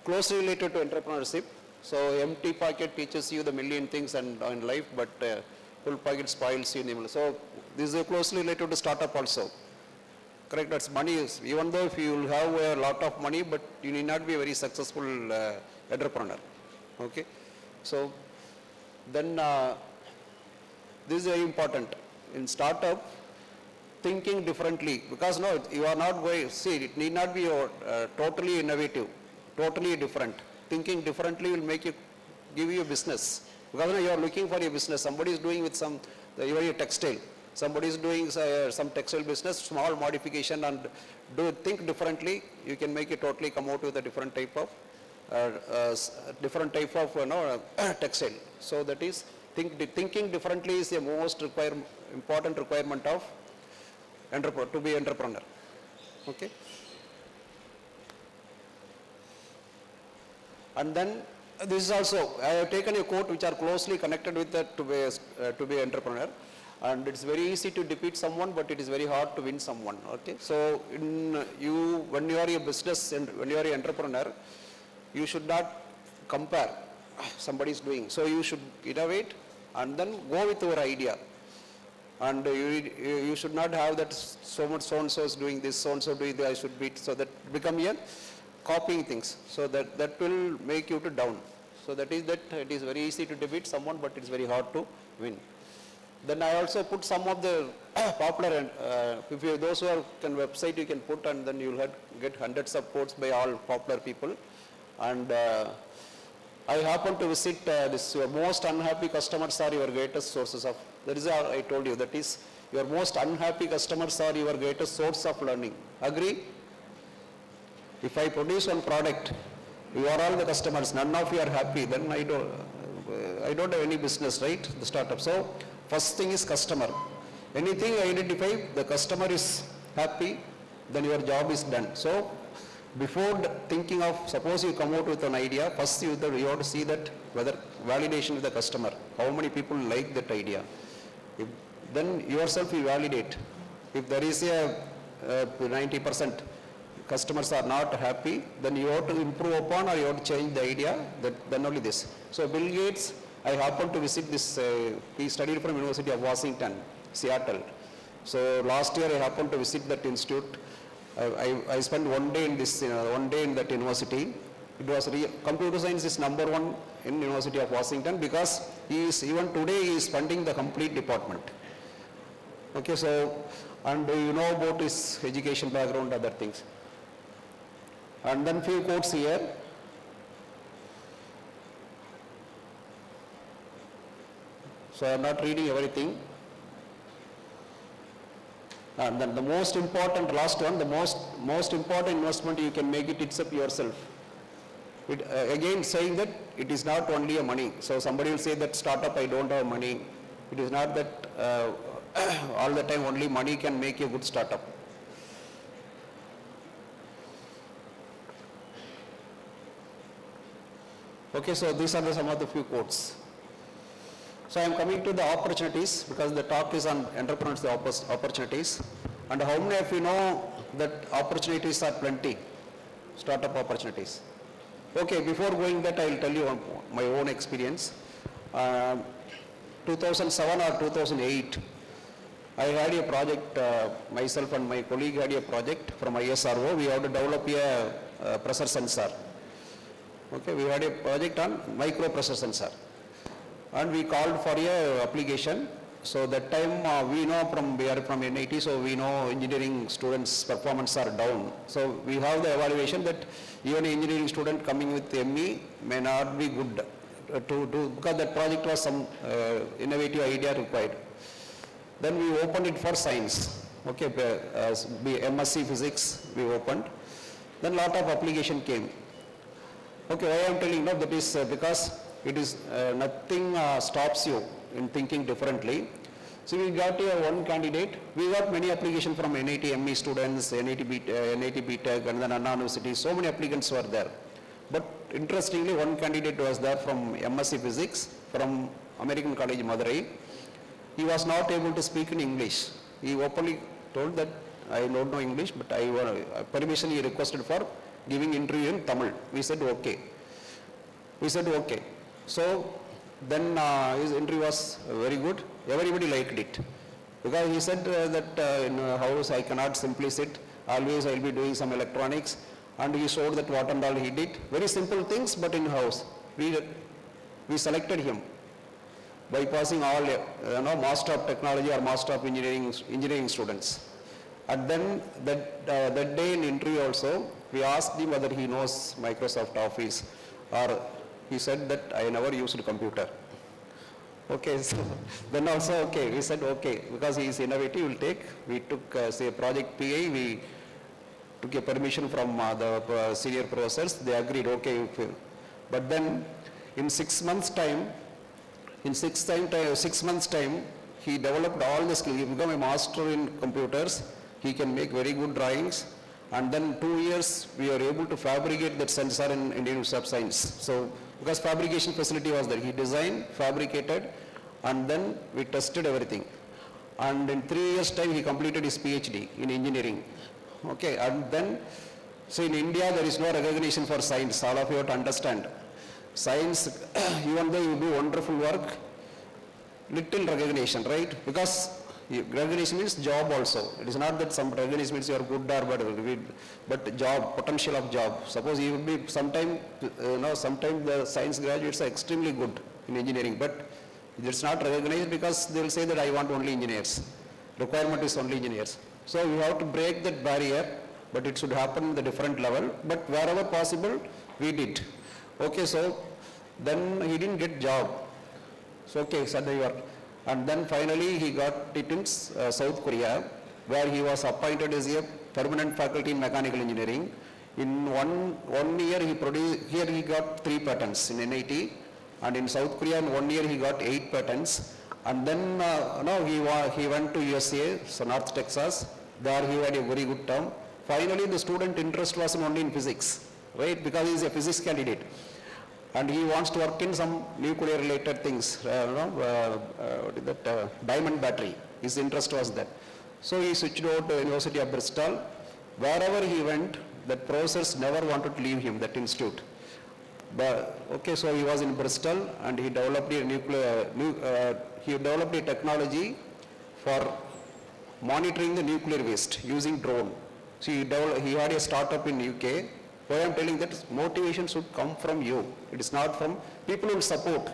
S7: entrepreneurship. So empty pocket teaches you the million things and in life, but full pocket spoils you in the. So this is closely related to startup also. Correct, that's money. Even though if you will have a lot of money, but you need not be a very successful entrepreneur. Okay, so then this is very important in startup. Thinking differently, because no, you are not going, see, it need not be totally innovative, totally different. Thinking differently will give you a business. Because you are looking for a business, somebody is doing with some, you are a textile, somebody is doing some textile business, small modification, and think differently, you can make it totally come out with a different type of textile. So that is, thinking differently is the most important requirement of to be entrepreneur. Okay. And then this is also, I have taken a quote which are closely connected with that to be entrepreneur. And it's very easy to defeat someone, but it is very hard to win someone. Okay. So when you are a business and when you are an entrepreneur, you should not compare somebody is doing. So you should innovate and then go with your idea. And you should not have that so much so-and-so is doing this, so-and-so doing that, I should beat, so that become a copying things. So that will make you to down. So that is that it is very easy to defeat someone, but it's very hard to win. Then I also put some of the popular, if you, those who are can website you can put, and then you'll get hundreds of quotes by all popular people. And I happen to visit this, your most unhappy customers are your greatest sources of, that is how I told you, that is your most unhappy customers are your greatest source of learning. Agree? If I produce one product, you are all the customers, none of you are happy, then I don't have any business, right? The startup. So first thing is customer. Anything identify the customer is happy, then your job is done. So before thinking of, suppose you come out with an idea, first you have to see that whether validation with the customer, how many people like that idea. If, then yourself you validate. If there is a 90% customers are not happy, then you have to improve upon or you have to change the idea, then only this. So Bill Gates, I happened to visit this, he studied from University of Washington, Seattle. So last year I happened to visit that institute. I spent one day in that university. It was computer science is #1 in University of Washington because he is, even today he is funding the complete department. Okay, so, and you know about his education background, other things. And then few quotes here. So I am not reading everything. And then the most important, last one, the most important investment you can make it's up yourself. It, again saying that it is not only a money. So somebody will say that startup I don't have money. It is not that all the time only money can make a good startup. Okay, so these are some of the few quotes. So I am coming to the opportunities because the talk is on entrepreneurs, the opportunities. And how many of you know that opportunities are plenty, startup opportunities? Okay, before going that I will tell you my own experience. 2007 or 2008, I had a project, myself and my colleague had a project from ISRO. We had to develop a pressure sensor. Okay, we had a project on micro pressure sensor. And we called for a application. So that time we know we are from NIT, so we know engineering students' performance are down. So we have the evaluation that even an engineering student coming with ME may not be good to do, because that project was some innovative idea required. Then we opened it for science. Okay, MSc physics we opened. Then lot of application came. Okay, why I am telling you, that is because it is nothing stops you in thinking differently. So we got one candidate. We got many applications from NIT ME students, NIT BTech, and then Anna University. So many applicants were there. But interestingly, one candidate was there from MSc Physics from American College, Madurai. He was not able to speak in English. He openly told that I don't know English, but permission he requested for giving interview in Tamil. We said okay. So then his interview was very good. Everybody liked it. Because he said that in a house I cannot simply sit. Always I will be doing some electronics. And he showed that what and all he did. Very simple things, but in house. We selected him by passing all Master of Technology or Master of Engineering students. And then that day in interview also, we asked him whether he knows Microsoft Office, or he said that I never used a computer. Okay, so then also okay, we said okay, because he is innovative, we took say project PA, we took a permission from the senior professors, they agreed, okay. But then in 6 months time, he developed all the skills. He became a master in computers. He can make very good drawings. And then 2 years, we were able to fabricate that sensor in Indian Institute of Science. So, because fabrication facility was there, he designed, fabricated, and then we tested everything. And in 3 years' time, he completed his PhD in engineering. Okay, and then, so in India, there is no recognition for science. All of you have to understand. Science, even though you do wonderful work, little recognition, right? Because Recognition means job also. It is not that some recognition means you are good or bad, but job, potential of job. Suppose you will be sometime the science graduates are extremely good in engineering, but it's not recognized because they will say that I want only engineers. Requirement is only engineers. So you have to break that barrier, but it should happen at the different level. But wherever possible, we did. Okay, so then he didn't get job. So okay, Sadhya, and then finally he got it in South Korea, where he was appointed as a permanent faculty in mechanical engineering. In one year he produced, here he got 3 patents in NIT, and in South Korea in 1 year he got 8 patents. And then he went to USA, so North Texas. There he had a very good term. Finally the student interest was only in physics, right? Because he is a physics candidate. And he wants to work in some nuclear related things, diamond battery. His interest was that. So he switched over to University of Bristol. Wherever he went, that professors never wanted to leave him, that institute. But, okay, so he was in Bristol and he developed a technology for monitoring the nuclear waste using drone. So he had a startup in UK. Why I am telling that motivation should come from you. It is not from people who will support,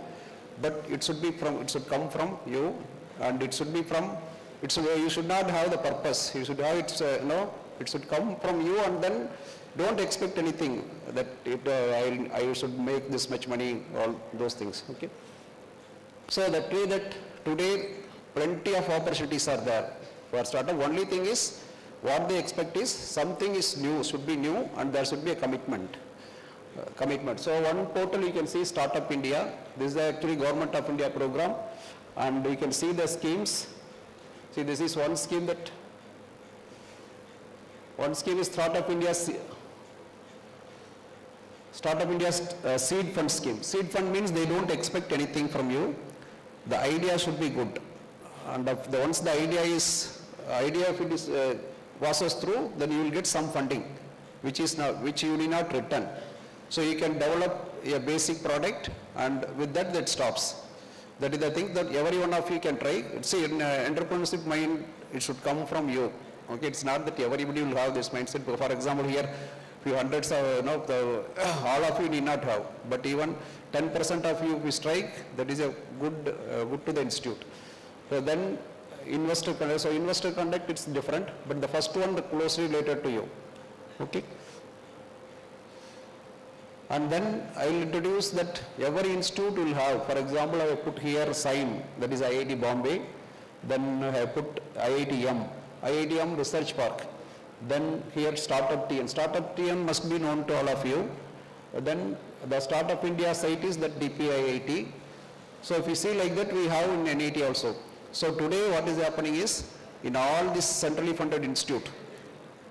S7: but it should come from you, and you should not have the purpose. You should have it should come from you, and then don't expect anything that I should make this much money, all those things. Okay. So that way that today plenty of opportunities are there for startup. Only thing is, what they expect is something is new, should be new, and there should be a commitment. So one portal you can see, Startup India. This is actually Government of India program, and you can see the schemes. See, this is one scheme is Startup India's seed fund scheme. Seed fund means they don't expect anything from you. The idea should be good, and once the idea if it is passes through, then you will get some funding, which you need not return. So you can develop a basic product, and with that stops. That is the thing that every one of you can try. See, in entrepreneurship mind, it should come from you. Okay, it's not that everybody will have this mindset. For example, here, few hundreds of, all of you need not have, but even 10% of you, if we strike, that is a good to the institute. So then, investor conduct, it's different, but the first one closely related to you. Okay. And then I will introduce that every institute will have, for example, I have put here SIM, that is IIT Bombay, then I have put IITM Research Park, then here Startup TN. Startup TN must be known to all of you. Then the Startup India site is that DPIIT. So if you see like that, we have in NIT also. So today what is happening is, in all this centrally funded institute,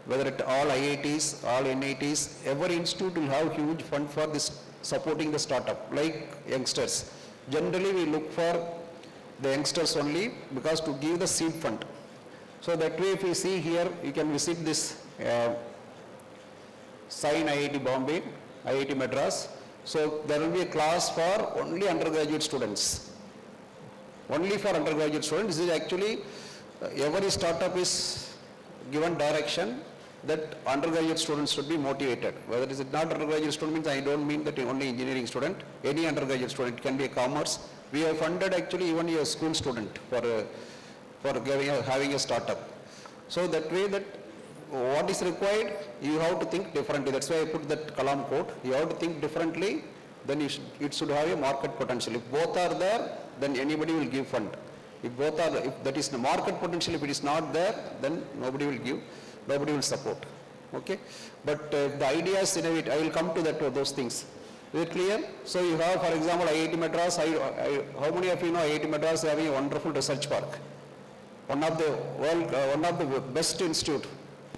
S7: whether at all IITs, all NITs, every institute will have huge fund for this supporting the startup, like youngsters. Generally we look for the youngsters only, because to give the seed fund. So that way if you see here, you can visit this sign IIT Bombay, IIT Madras. So there will be a class for only undergraduate students. Only for undergraduate students. This is actually, every startup is given direction that undergraduate students should be motivated. Whether it is not undergraduate student means, I don't mean that only engineering student, any undergraduate student, it can be a commerce. We have funded actually even a school student for having a startup. So that way that what is required, you have to think differently. That's why I put that Kalam quote. You have to think differently, then it should have a market potential. If both are there, then anybody will give fund. If that is the market potential, if it is not there, then nobody will give, nobody will support. Okay? But the idea is innovate. I will come to those things. Is it clear? So you have, for example, IIT Madras. How many of you know IIT Madras is having a wonderful research park? One of the best institute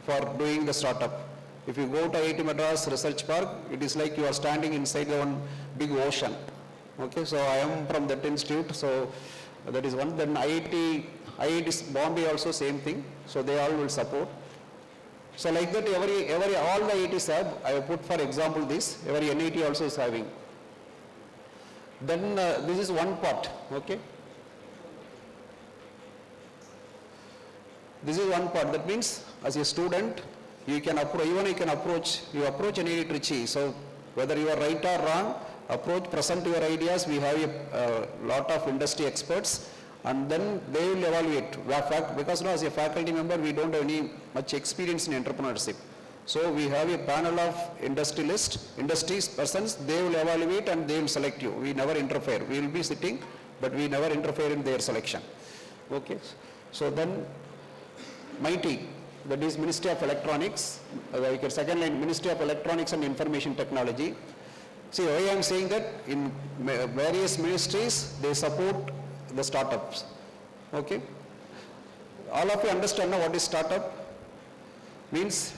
S7: for doing the startup. If you go to IIT Madras Research Park, it is like you are standing inside one big ocean. Okay, so I am from that institute, so that is one. Then IIT Bombay also same thing, so they all will support. So like that, all the IITs have. I have put for example this. Every NIT also is having. Then this is one part. Okay. this is one part. That means as a student, you can approach, even you can approach, you approach any Trichy. So whether you are right or wrong, approach, present your ideas. We have a lot of industry experts, and then they will evaluate. Because now as a faculty member, we don't have any much experience in entrepreneurship. So we have a panel of industrialists, industry persons, they will evaluate and they will select you. We never interfere. We will be sitting, but we never interfere in their selection. Okay. So then, MITI, that is Ministry of Electronics, second line, Ministry of Electronics and Information Technology. See, why I am saying that in various ministries, they support the startups. Okay. All of you understand now what is startup? Means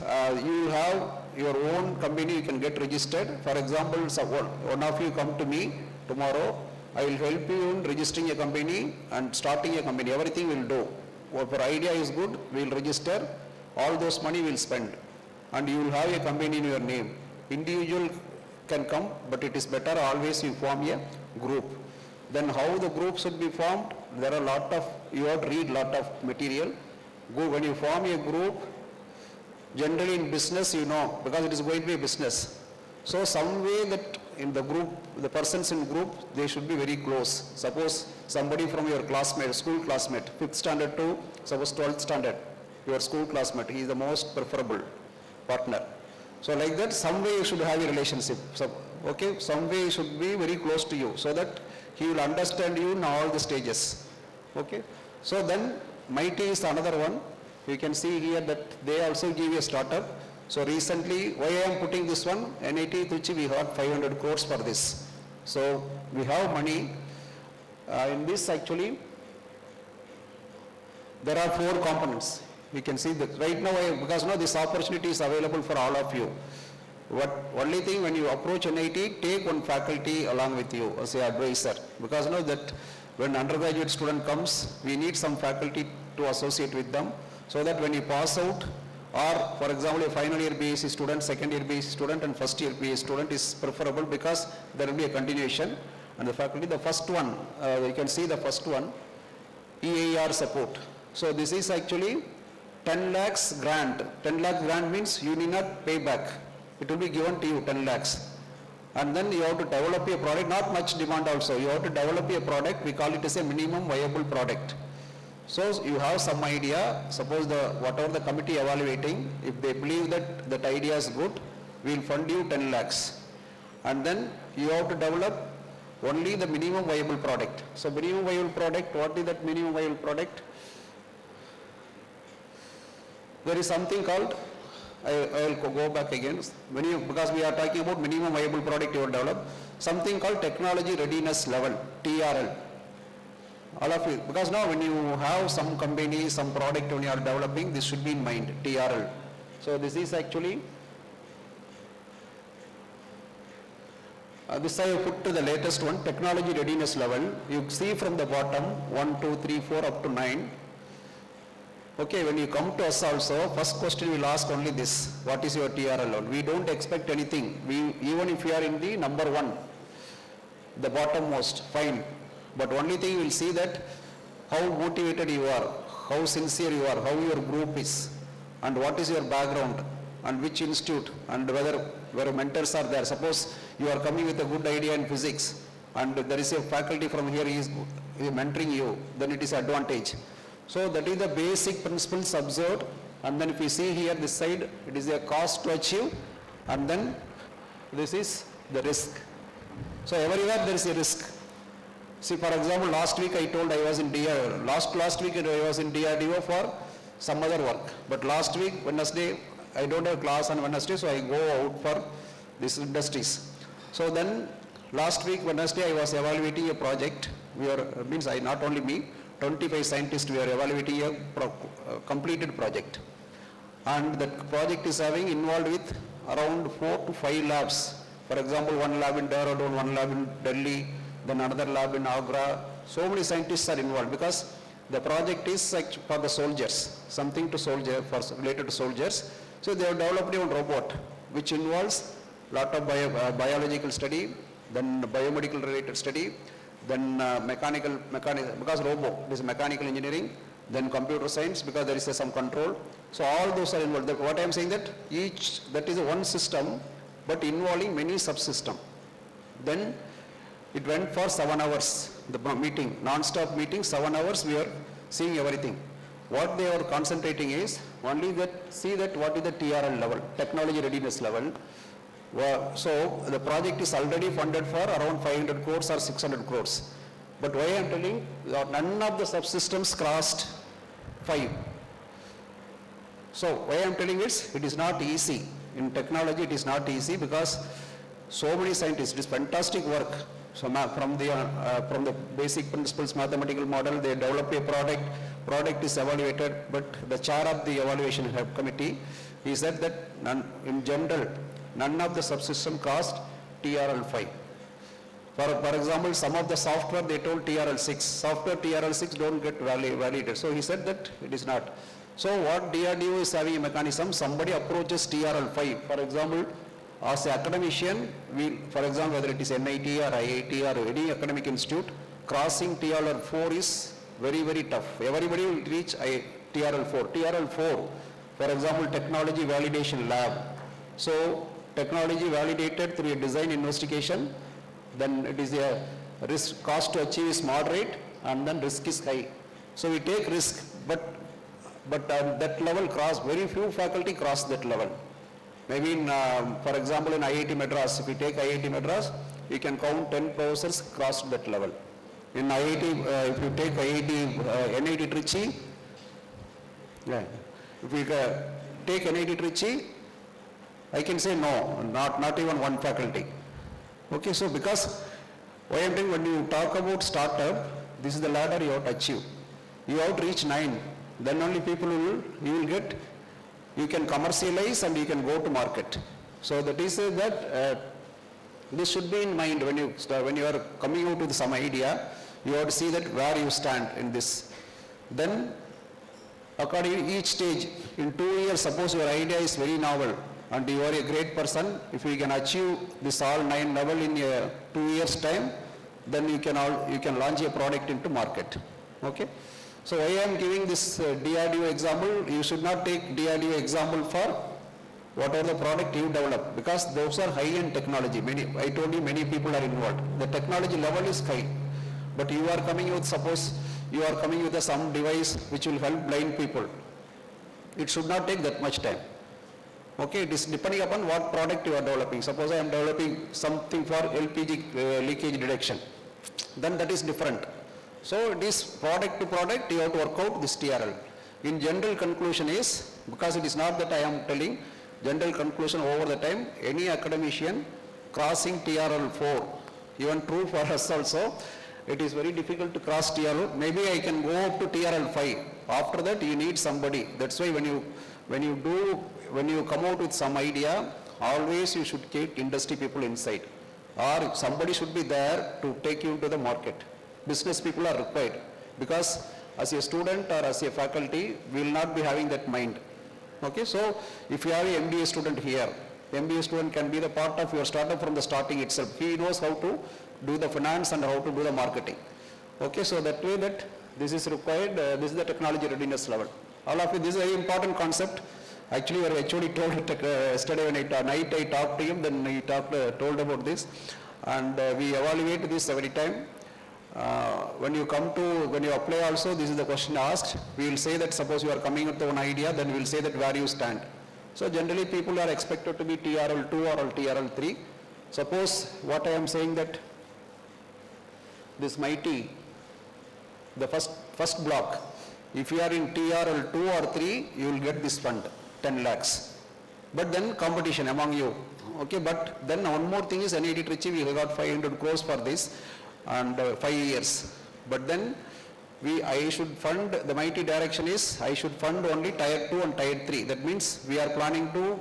S7: you will have your own company, you can get registered. For example, one of you come to me tomorrow, I will help you in registering a company and starting a company. Everything we will do. If your idea is good, we will register. All those money we will spend. And you will have a company in your name. Individual can come, but it is better always you form a group. Then how the group should be formed? There are a lot of, you have to read lot of material. When you form a group, generally in business, you know, because it is going to be a business. So some way that in the group, the persons in group, they should be very close. Suppose somebody from your classmate, school classmate, 5th standard to suppose 12th standard, your school classmate, he is the most preferable partner. So like that, some way you should have a relationship. So, okay, some way you should be very close to you so that he will understand you in all the stages. Okay. So then, MITI is another one. You can see here that they also give a startup. So recently, why I am putting this one, NIT Trichy, we got 500 crores for this. So we have money. In this actually, there are 4 components. We can see that right now, because now this opportunity is available for all of you. Only thing, when you approach NIT, take one faculty along with you as an advisor. Because now that when undergraduate student comes, we need some faculty to associate with them. So that when you pass out, or for example, a final year BSc student, second year BSc student and first year BSc student is preferable because there will be a continuation. And the faculty, the first one, you can see the first one, EAR support. So this is actually 10 lakhs grant. 10 lakh grant means you need not pay back. It will be given to you 10 lakhs. And then you have to develop a product, not much demand also. You have to develop a product, we call it as a minimum viable product. So you have some idea, suppose whatever the committee evaluating, if they believe that that idea is good, we will fund you 10 lakhs. And then you have to develop only the minimum viable product. So minimum viable product, what is that minimum viable product? There is something called, I will go back again, because we are talking about minimum viable product you have developed, something called technology readiness level, TRL. All of you, because now when you have some company, some product when you are developing, this should be in mind, TRL. So this is actually, this I have put to the latest one, technology readiness level. You see from the bottom, 1, 2, 3, 4 up to 9. Okay, when you come to us also, first question we'll ask only this, what is your TRL? We don't expect anything. Even if you are in the number 1, the bottommost, fine. But only thing you will see that how motivated you are, how sincere you are, how your group is, and what is your background, and which institute, and where mentors are there. Suppose you are coming with a good idea in physics, and there is a faculty from here, he is mentoring you, then it is advantage. So that is the basic principles observed, and then if you see here this side, it is a cost to achieve, and then this is the risk. So everywhere there is a risk. See, for example, last week I told I was in DRDO. Last week I was in DRDO for some other work. But last week, Wednesday, I don't have class on Wednesday, so I go out for these industries. So then, last week, Wednesday, I was evaluating a project. Not only me, 25 scientists, we are evaluating a completed project. And that project is involved with around 4 to 5 labs. For example, one lab in Dehradun, one lab in Delhi, then another lab in Agra. So many scientists are involved because the project is for the soldiers, something to soldier, related to soldiers. So they have developed a robot which involves lot of biological study, then biomedical related study, then mechanical, because robot is mechanical engineering, then computer science because there is some control. So all those are involved. What I am saying that that is one system but involving many subsystems. Then it went for 7 hours, the meeting, non-stop meeting, 7 hours we are seeing everything. What they are concentrating is only that, see that what is the TRL level, technology readiness level. So the project is already funded for around 500 crores or 600 crores. But why I am telling, none of the subsystems crossed 5. So why I am telling is, it is not easy. In technology it is not easy because so many scientists, it is fantastic work. So from the basic principles mathematical model, they develop a product is evaluated, but the chair of the evaluation committee, he said that in general, none of the subsystem cost TRL 5. For example, some of the software they told TRL 6, software TRL 6 don't get validated. So he said that it is not. So what DRDO is having a mechanism, somebody approaches TRL 5. For example, as an academician, for example, whether it is NIT or IIT or any academic institute, crossing TRL 4 is very, very tough. Everybody will reach TRL 4. TRL 4, for example, technology validation lab. So technology validated through a design investigation, then it is a risk, cost to achieve is moderate, and then risk is high. So we take risk, but that level very few faculty cross that level. Maybe for example in IIT Madras, if we take IIT Madras, you can count 10 professors crossed that level. In IIT, if you take NIT Trichy, if we take NIT Trichy, I can say no, not even one faculty. Okay, so because why I am saying, when you talk about startup, this is the ladder you have to achieve. You have to reach 9, then only you can commercialize and you can go to market. So that is that this should be in mind when you are coming out with some idea, you have to see that where you stand in this. Then according to each stage, in 2 years, suppose your idea is very novel and you are a great person, if you can achieve this all 9 level in 2 years time, then you can launch a product into market. Okay. So why I am giving this DRDO example, you should not take DRDO example for whatever the product you develop, because those are high-end technology. I told you many people are involved. The technology level is high, but you are coming with, suppose you are coming with some device which will help blind people. It should not take that much time. Okay, it is depending upon what product you are developing. Suppose I am developing something for LPG leakage detection, then that is different. So it is product to product, you have to work out this TRL. In general conclusion is, because it is not that I am telling, general conclusion over the time, any academician crossing TRL 4, even true for us also, it is very difficult to cross TRL. Maybe I can go up to TRL 5. After that you need somebody. That's why when you come out with some idea, always you should get industry people inside. Or somebody should be there to take you to the market. Business people are required, because as a student or as a faculty, we will not be having that mind. Okay, so if you have an MBA student here, MBA student can be the part of your startup from the starting itself. He knows how to do the finance and how to do the marketing. Okay, so that way that this is required, this is the technology readiness level. All of it, this is a very important concept. Actually, our HOD told yesterday when night I talked to him, then he told about this, and we evaluate this every time. When you apply also, this is the question asked. We will say that suppose you are coming with one idea, then we will say that where you stand. So generally people are expected to be TRL 2 or TRL 3. Suppose what I am saying that this mighty, the first block, if you are in TRL 2 or 3, you will get this fund, 10 lakhs. But then competition among you. Okay, but then one more thing is NIT Trichy, we got 500 crores for this and 5 years. But then I should fund, the mighty direction is, I should fund only tier 2 and tier 3. That means we are planning to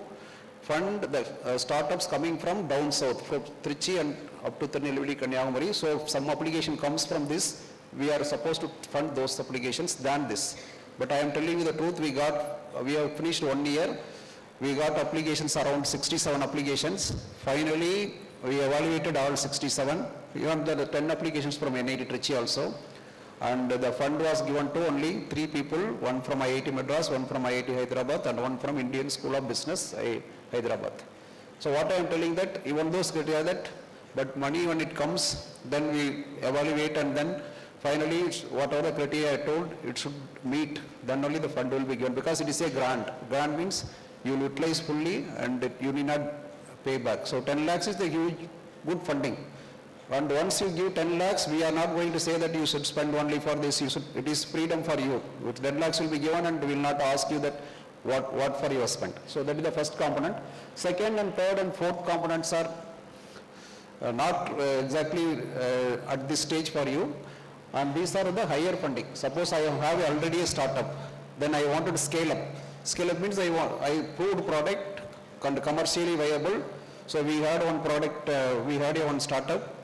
S7: fund the startups coming from down south, from Trichy and up to Tirunelveli, Kanyakumari. So if some application comes from this, we are supposed to fund those applications than this. But I am telling you the truth, we have finished 1 year, we got applications around 67 applications. Finally, we evaluated all 67, even the 10 applications from NIT Trichy also. and the fund was given to only 3 people, one from IIT Madras, one from IIT Hyderabad, and one from Indian School of Business, Hyderabad. So what I am telling that, even those criteria that, but money when it comes, then we evaluate, and then finally, whatever the criteria I told, it should meet, then only the fund will be given, because it is a grant. Grant means you will utilize fully and you need not pay back. So 10 lakhs is the huge, good funding. And once you give 10 lakhs, we are not going to say that you should spend only for this, it is freedom for you. With 10 lakhs will be given, and we will not ask you that what for you are spent. So that is the first component. Second and third and fourth components are not exactly at this stage for you, and these are the higher funding. Suppose I have already a startup, then I wanted to scale up. Scale up means I proved product commercially viable. So we had one product, we had one startup.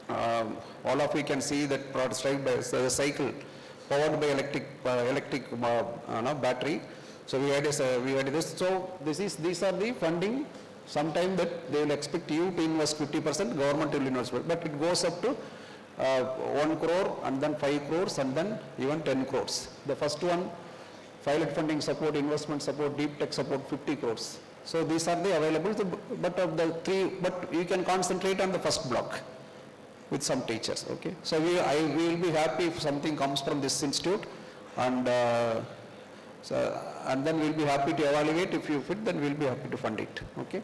S7: All of you can see that product, right? The cycle powered by electric battery. So we had this. So these are the funding. Sometime that they will expect you to invest 50%, government will invest, but it goes up to 1 crore and then 5 crores and then even 10 crores. The first one, pilot funding support, investment support, deep tech support, 50 crores. So these are the available, but of the three, but you can concentrate on the first block with some teachers, okay. So we will be happy if something comes from this institute, and and then we'll be happy to evaluate. If you fit, then we'll be happy to fund it, okay.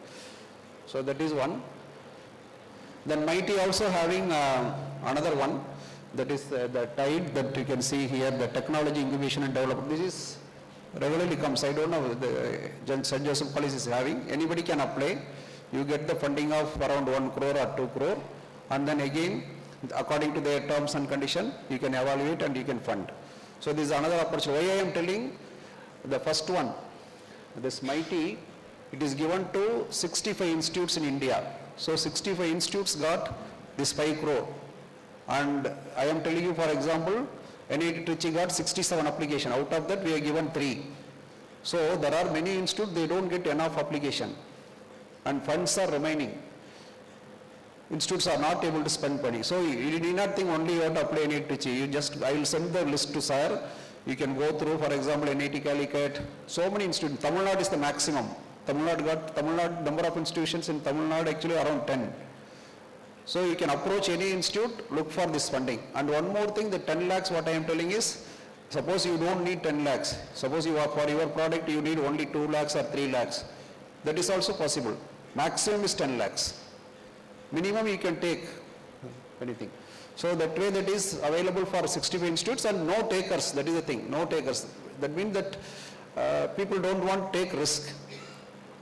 S7: So that is one. Then MIT also having another one, that is the TIDE that you can see here, the Technology Incubation and Development. This is regularly comes, I don't know, the St. Joseph College is having, anybody can apply. You get the funding of around 1 crore or 2 crore, and then again, according to their terms and condition, you can evaluate and you can fund. So this is another opportunity. Why I am telling, the first one, this MIT, it is given to 65 institutes in India. So 65 institutes got this 5 crore. And I am telling you, for example, NIT Trichy got 67 application. Out of that, we are given 3. So there are many institutes, they don't get enough application. And funds are remaining. Institutes are not able to spend money. So you need not think only you have to apply NIT Trichy. You just, I will send the list to sir. You can go through, for example, NIT Calicut. So many institutes. Tamil Nadu is the maximum. Tamil Nadu number of institutions in Tamil Nadu actually around 10. So you can approach any institute, look for this funding. And one more thing, the 10 lakhs, what I am telling is, suppose you don't need 10 lakhs. Suppose you are, for your product, you need only 2 lakhs or 3 lakhs. That is also possible. Maximum is 10 lakhs. Minimum you can take anything. So that way that is available for 65 institutes, and no takers, that is the thing, no takers. That means that people don't want to take risk.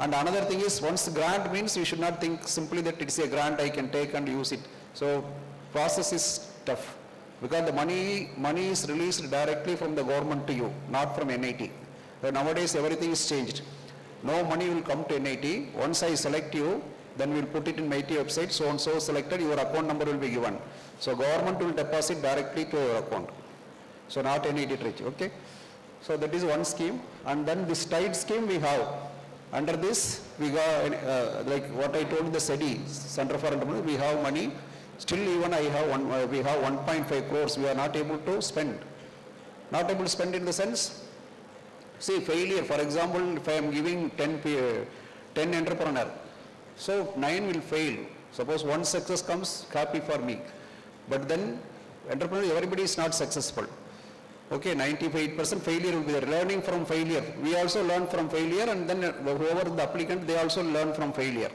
S7: And another thing is, once grant means you should not think simply that it's a grant I can take and use it. So process is tough, because the money is released directly from the government to you, not from NIT. But nowadays everything is changed. No money will come to NIT. Once I select you, then we'll put it in MIT website, so and so selected, your account number will be given. So government will deposit directly to your account. So not NIT Trichy, okay. So that is one scheme. And then this TIDE scheme we have. Under this, we got, like what I told, the CEDI, Center for Entrepreneurship, we have money. Still even I have we have 1.5 crores, we are not able to spend. Not able to spend in the sense, see failure, for example, if I am giving 10 entrepreneur, so 9 will fail. Suppose one success comes, happy for me. But then entrepreneur, everybody is not successful. Okay, 98% failure will be there. Learning from failure. We also learn from failure, and then whoever the applicant, they also learn from failure.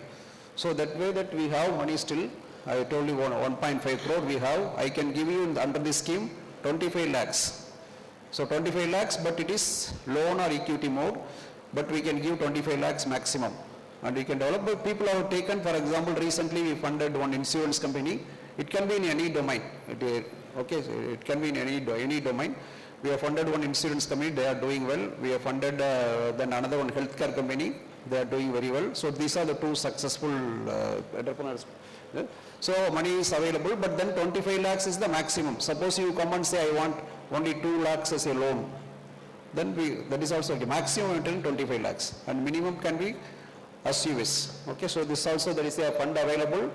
S7: So that way that we have money still, I told you 1.5 crore we have. I can give you under this scheme 25 lakhs. So 25 lakhs, but it is loan or equity mode, but we can give 25 lakhs maximum. And we can develop, but people have taken, for example, recently we funded one insurance company. It can be in any domain. Okay, so it can be in any domain. We have funded one insurance company, they are doing well. We have funded then another one healthcare company, they are doing very well. So these are the 2 successful entrepreneurs. So money is available, but then 25 lakhs is the maximum. Suppose you come and say, I want only 2 lakhs as a loan. Then that is also the maximum until 25 lakhs. And minimum can be as you wish. Okay, so this also, there is a fund available,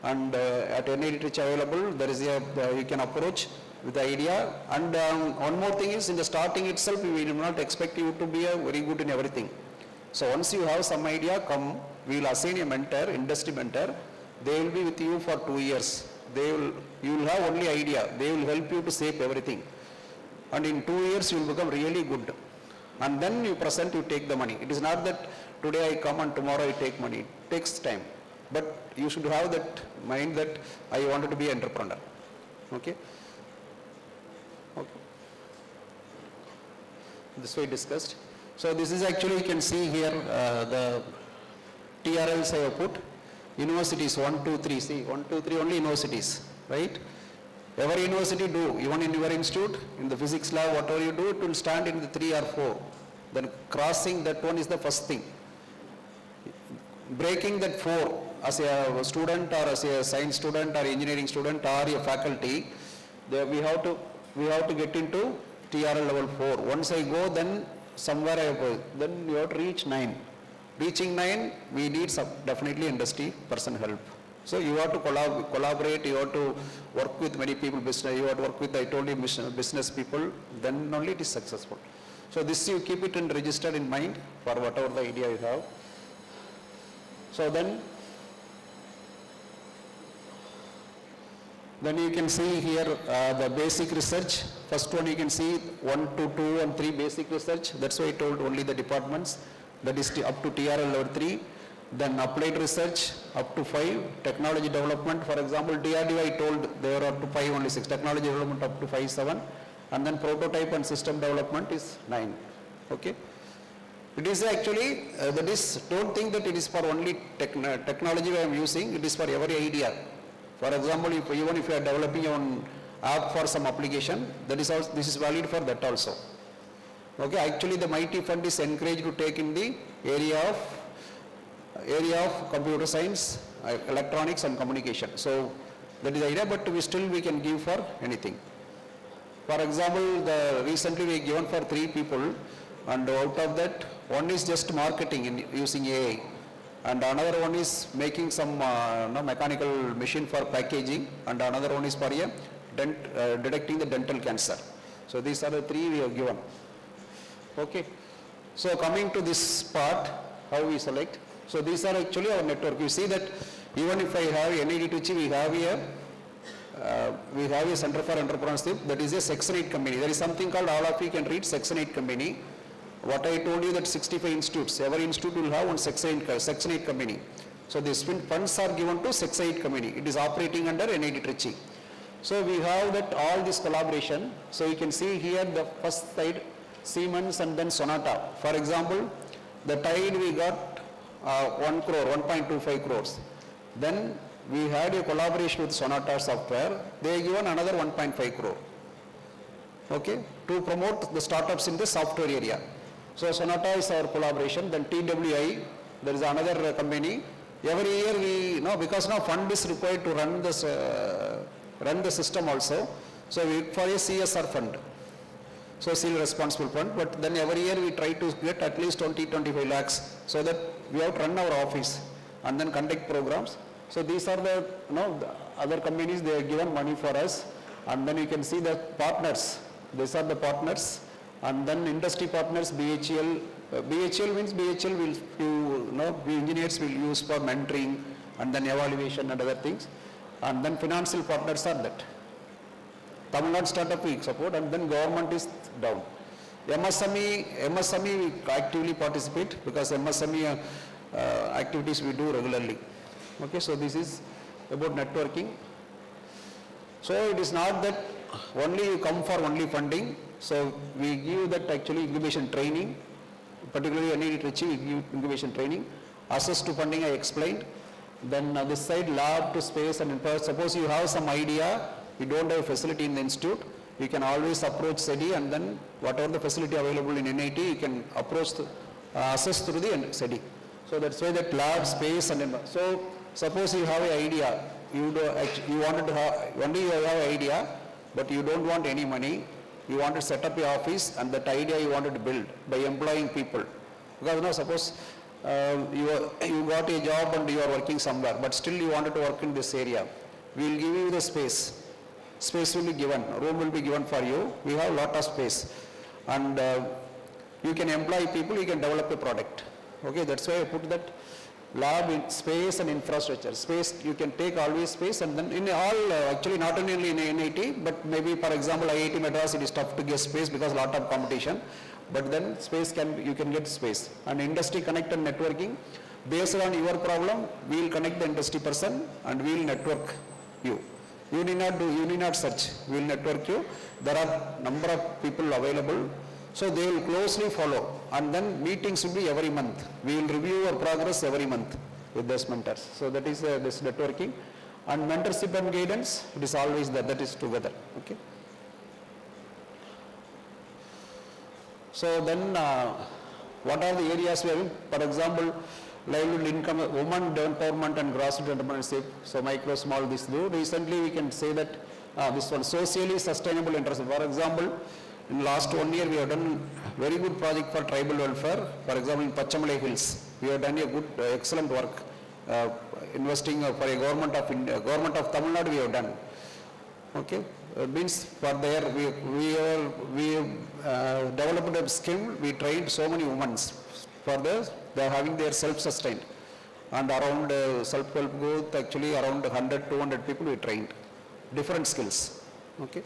S7: and at NIT Trichy available, there is a, you can approach. with the idea. And one more thing is, in the starting itself, we will not expect you to be very good in everything. So once you have some idea, come, we will assign a mentor, industry mentor. They will be with you for 2 years. You will have only idea. They will help you to shape everything. And in 2 years, you will become really good. And then you present, you take the money. It is not that today I come and tomorrow I take money. It takes time. But you should have that mind that I wanted to be an entrepreneur. Okay? Okay. This way discussed. So this is actually, you can see here the TRLs I have put. Universities 1, 2, 3. See, 1, 2, 3 only universities, right? Every university do, even in your institute, in the physics lab, whatever you do, it will stand in the 3 or 4. Then crossing that one is the first thing. Breaking that 4 as a student or as a science student or engineering student or a faculty, we have to get into TRL level 4. Once I go, then somewhere I go, then you have to reach 9. Reaching 9, we need some definitely industry person help. So you have to collaborate, you have to work with many people, business, you have to work with, I told you, business people, then only it is successful. So this you keep it and registered in mind for whatever the idea you have. So then you can see here the basic research. First one you can see 1 to 2 and 3 basic research. That's why I told only the departments. That is up to TRL level 3. Then applied research up to 5. Technology development, for example, DRDO I told they are up to 5 only 6. Technology development up to 5, 7. And then prototype and system development is 9. Okay. It is actually, don't think that it is for only technology I am using, it is for every idea. For example, even if you are developing an app for some application, that is also, this is valid for that also. Okay, actually the Mighty Fund is encouraged to take in the area of computer science, electronics and communication. So that is the idea, but we can give for anything. For example, recently we given for 3 people, and out of that, one is just marketing using AI, and another one is making some mechanical machine for packaging, and another one is for detecting the dental cancer. So these are the 3 we have given. Okay. So coming to this part, how we select. So these are actually our network. You see that even if I have NID Trichy, we have a Center for Entrepreneurship, that is a Section 8 company. There is something called, all of you can read, Section 8 company. What I told you that 65 institutes, every institute will have one Section 8 company. So these funds are given to Section 8 company. It is operating under NID Trichy. So we have that all this collaboration. So you can see here the first side, Siemens and then Sonata. For example, the Tide we got 1 crore, 1.25 crores. Then we had a collaboration with Sonata Software. They given another 1.5 crore. Okay, to promote the startups in the software area. So Sonata is our collaboration. Then TWI, there is another company. Every year because now fund is required to run the system also. So we for a CSR fund. Social Responsible Fund, but then every year we try to get at least 20-25 lakhs so that we have to run our office and then conduct programs. So these are the other companies, they have given money for us, and then you can see the partners. These are the partners, and then industry partners, BHL. BHL means BHL will we engineers will use for mentoring and then evaluation and other things, and then financial partners are that. Tamil Nadu startup we support, and then government is down. MSME we actively participate because MSME activities we do regularly. Okay, so this is about networking. So it is not that only you come for only funding. So we give that actually incubation training, particularly NID Trichy, we give incubation training. Access to funding I explained. Then this side lab to space and suppose you have some idea, you don't have a facility in the institute, you can always approach CEDI, and then whatever the facility available in NIT, you can approach access through the CEDI. So that's why that lab space and so suppose you have an idea, you wanted to have, only you have an idea, but you don't want any money, you want to set up your office, and that idea you wanted to build by employing people. Because suppose you got a job and you are working somewhere, but still you wanted to work in this area. We will give you the space. space will be given, room will be given for you. We have lot of space. And you can employ people, you can develop a product. Okay, that's why I put that lab in space and infrastructure. Space, you can take always space, and then in all, actually not only in NIT, but maybe for example IIT Madras, it is tough to get space because lot of competition. But then space you can get space. And industry connect and networking, based on your problem, we will connect the industry person and we will network you. You need not search, we will network you. There are number of people available, so they will closely follow, and then meetings will be every month. We will review our progress every month with those mentors. So that is this networking. And mentorship and guidance, it is always that is together. Okay. So then what are the areas we have? For example, livelihood income, women empowerment and grassroots entrepreneurship, so micro, small, this do. Recently we can say that this one, socially sustainable entrepreneurship. For example, in last 1 year we have done very good project for tribal welfare. For example, in Pachamalai Hills, we have done a good, excellent work, investing for a government of Tamil Nadu we have done. Okay, means for there we developed a skill, we trained so many women for this. They are having their self-sustained, and around self-help growth, actually around 100, 200 people we trained, different skills. Okay,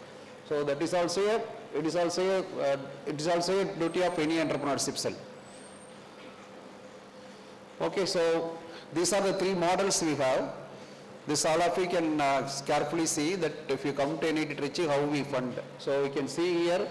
S7: so that is also it is also a duty of any entrepreneurship cell. Okay, so these are the 3 models we have. This all of you can carefully see that if you come to NIT Trichy, how we fund. So we can see here,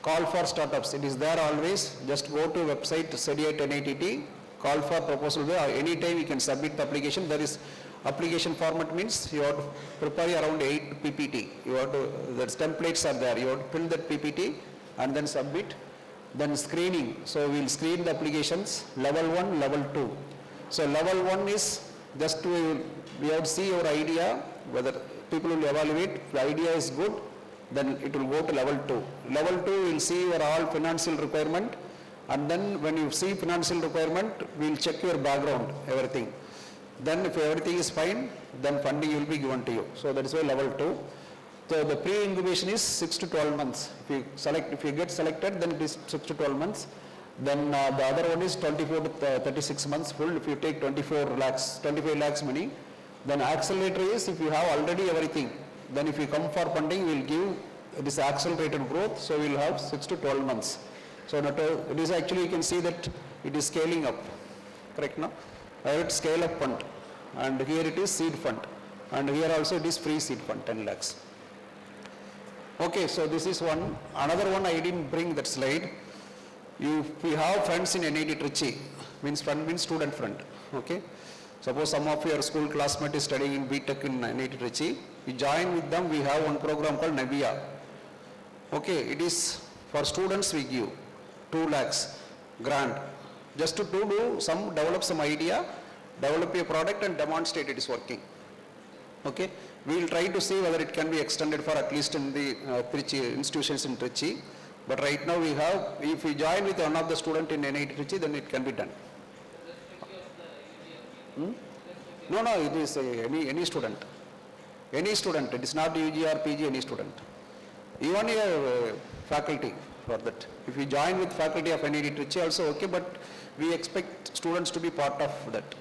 S7: call for startups. It is there always. Just go to website CEDI@NITT, call for proposal there. Anytime you can submit the application. There is application format means you have to prepare around 8 PPT. You have to, the templates are there. You have to fill that PPT and then submit. Then screening. So we will screen the applications, level 1, level 2. So level 1 is just to, we have to see your idea, whether people will evaluate, the idea is good, then it will go to level 2. Level 2 will see your all financial requirement, and then when you see financial requirement, we will check your background, everything. Then if everything is fine, then funding will be given to you. So that is why level 2. So the pre-incubation is 6 to 12 months. If you get selected, then it is 6 to 12 months. Then the other one is 24 to 36 months full. If you take 25 lakhs money, then accelerator is if you have already everything. Then if you come for funding, we will give this accelerated growth. So we will have 6 to 12 months. So it is actually, you can see that it is scaling up. Correct now? I have scale up fund. And here it is seed fund. And here also it is free seed fund, 10 lakhs. Okay, so this is one. Another one I didn't bring that slide. If we have friends in NIT Trichy, means fund means student friend. Okay. Suppose some of your school classmate is studying in BTech in NIT Trichy. You join with them, we have one program called Navia. Okay, it is for students we give 2 lakhs grant. Just to develop some idea, develop a product and demonstrate it is working. Okay, we will try to see whether it can be extended for at least in the Trichy institutions in Trichy. But right now we have, if we join with one of the student in NIT Trichy, then it can be done. No, it is any student. Any student, it is not UG or PG, any student. Even a faculty for that. If you join with faculty of NIT Trichy also okay, but we expect students to be part of that.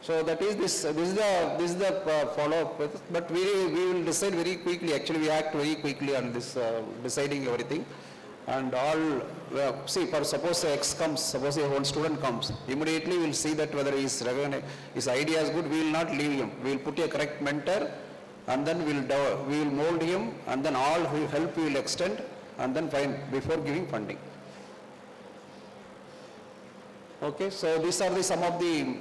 S7: So that is this is the follow-up, but we will decide very quickly. Actually, we act very quickly on this, deciding everything. And all, see, for suppose X comes, suppose a whole student comes, immediately we will see that whether his idea is good, we will not leave him. We will put a correct mentor, and then we will mold him, and then all help we will extend, and then find before giving funding. Okay, so these are some of the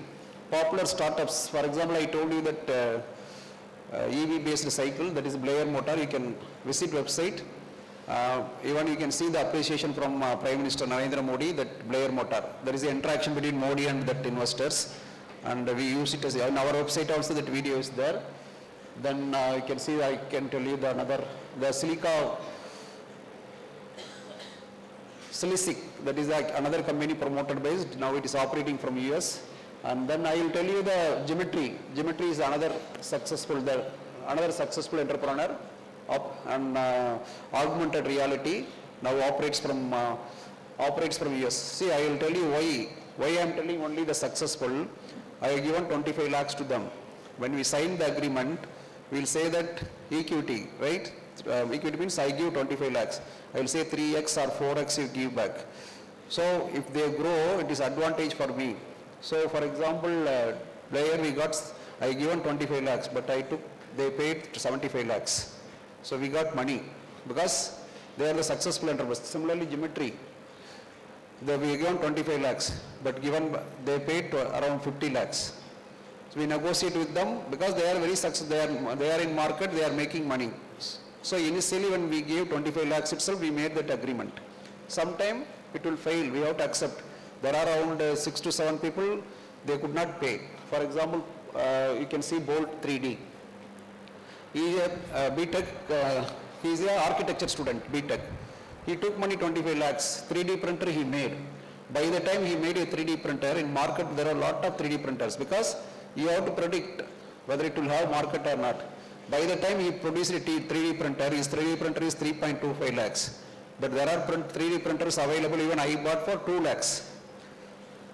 S7: popular startups. For example, I told you that EV based cycle, that is Barbeir motor. You can visit website. Even you can see the appreciation from Prime Minister Narendra Modi, that Barbeir motor. There is an interaction between Modi and that investors, and we use it as on our website also. That video is there. Then you can see, I can tell you the Silisic, that is another company promoted based. Now it is operating from US. And then I will tell you the Geometry. Geometry is another successful entrepreneur. augmented reality now operates from US. See, I will tell you why I am telling only the successful. I have given 25 lakhs to them. When we sign the agreement, we will say that equity, right? Equity means I give 25 lakhs. I will say 3x or 4x you give back. So if they grow, it is advantage for me. So for example, Barbeir I given 25 lakhs, but they paid 75 lakhs. So we got money because they are the successful enterprise. Similarly, Geometry, we given 25 lakhs, but they paid around 50 lakhs. So we negotiate with them because they are very successful. They are in market. They are making money. So initially, when we gave 25 lakhs itself, we made that agreement. Sometime it will fail. We have to accept. There are around 6 to 7 people. They could not pay. For example, you can see Bolt 3D. He is a BTech. He is an architecture student, BTech. He took money 25 lakhs, 3D printer he made. By the time he made a 3D printer, in market there are a lot of 3D printers because you have to predict whether it will have market or not. By the time he produced a 3D printer, his 3D printer is 3.25 lakhs. But there are 3D printers available, even I bought for 2 lakhs.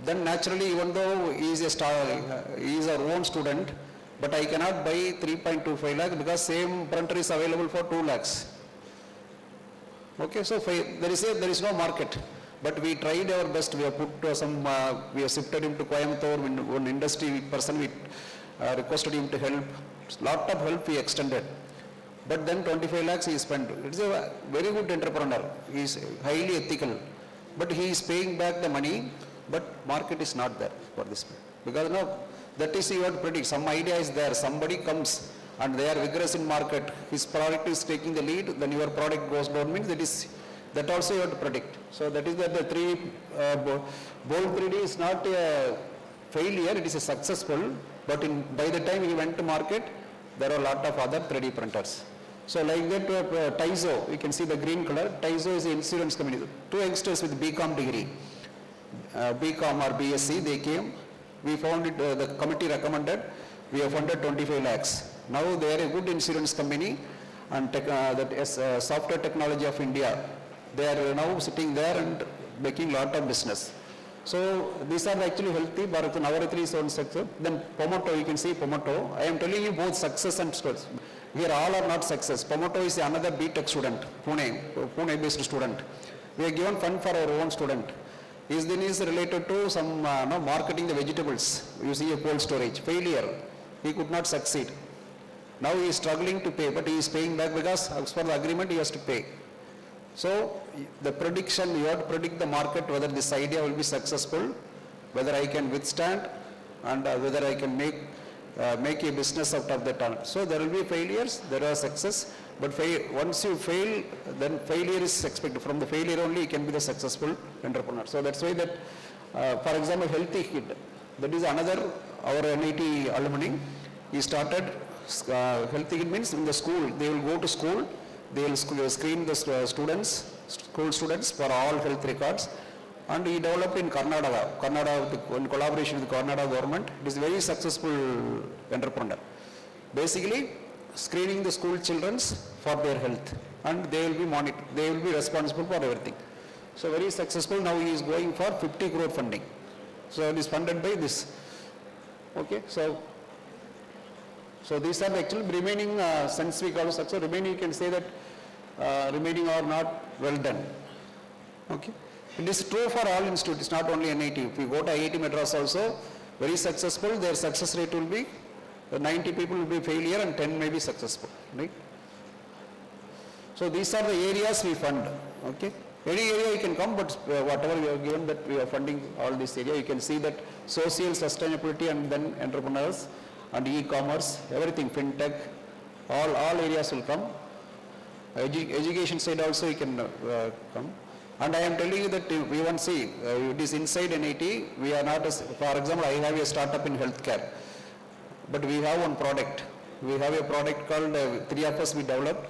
S7: Then naturally, even though he is he is our own student, but I cannot buy 3.25 lakhs because same printer is available for 2 lakhs. Okay, so there is no market. But we tried our best. We have put we have shifted him to Coimbatore. One industry person, we requested him to help. Lot of help we extended. But then 25 lakhs he spent. It's a very good entrepreneur. He is highly ethical. But he is paying back the money, but market is not there for this. Because now, that is you have to predict. Some idea is there. Somebody comes and they are vigorous in market. His product is taking the lead, then your product goes down, means that also you have to predict. So that is that the Bolt 3D is not a failure, it is a successful, but by the time he went to market, there are a lot of other 3D printers. So like that, Taizo, you can see the green color. Taizo is an insurance company. 2 youngsters with BCom degree, BCom or BSc, they came. We found it, the committee recommended, we have funded 25 lakhs. Now they are a good insurance company and software technology of India. They are now sitting there and making lot of business. So these are actually healthy. Navaratri is on success. Then Pomoto, you can see Pomoto. I am telling you both success and stress. Here all are not success. Pomoto is another BTech student, Pune based student. We have given fund for our own student. His then is related to some marketing the vegetables. You see a cold storage. Failure. He could not succeed. Now he is struggling to pay, but he is paying back because as per the agreement he has to pay. So the prediction, you have to predict the market whether this idea will be successful, whether I can withstand and whether I can make a business out of the talent. So there will be failures, there are success, but once you fail, then failure is expected. From the failure only you can be the successful entrepreneur. So that's why that, for example, Healthy Kid, that is another, our NIT alumni, he started Healthy Kid means in the school, they will go to school, they will screen the students, school students for all health records, and he developed in Karnataka in collaboration with the Karnataka government. It is a very successful entrepreneur. Basically, screening the school children for their health, and they will be monitored, they will be responsible for everything. So very successful. Now he is going for 50 crore funding. So it is funded by this. Okay, so these are the actual remaining, since we call success, remaining you can say that remaining are not well done. Okay. It is true for all institutes, not only NIT. If you go to IIT Madras also, very successful, their success rate will be, 90 people will be failure and 10 may be successful. Right? So these are the areas we fund. Okay. Any area you can come, but whatever we have given that we are funding all this area, you can see that social sustainability and then entrepreneurs and e-commerce, everything, fintech, all areas will come. Education side also you can come. And I am telling you that we won't see, it is inside NIT, we are not, for example, I have a startup in healthcare, but we have one product. We have a product called, 3 of us we developed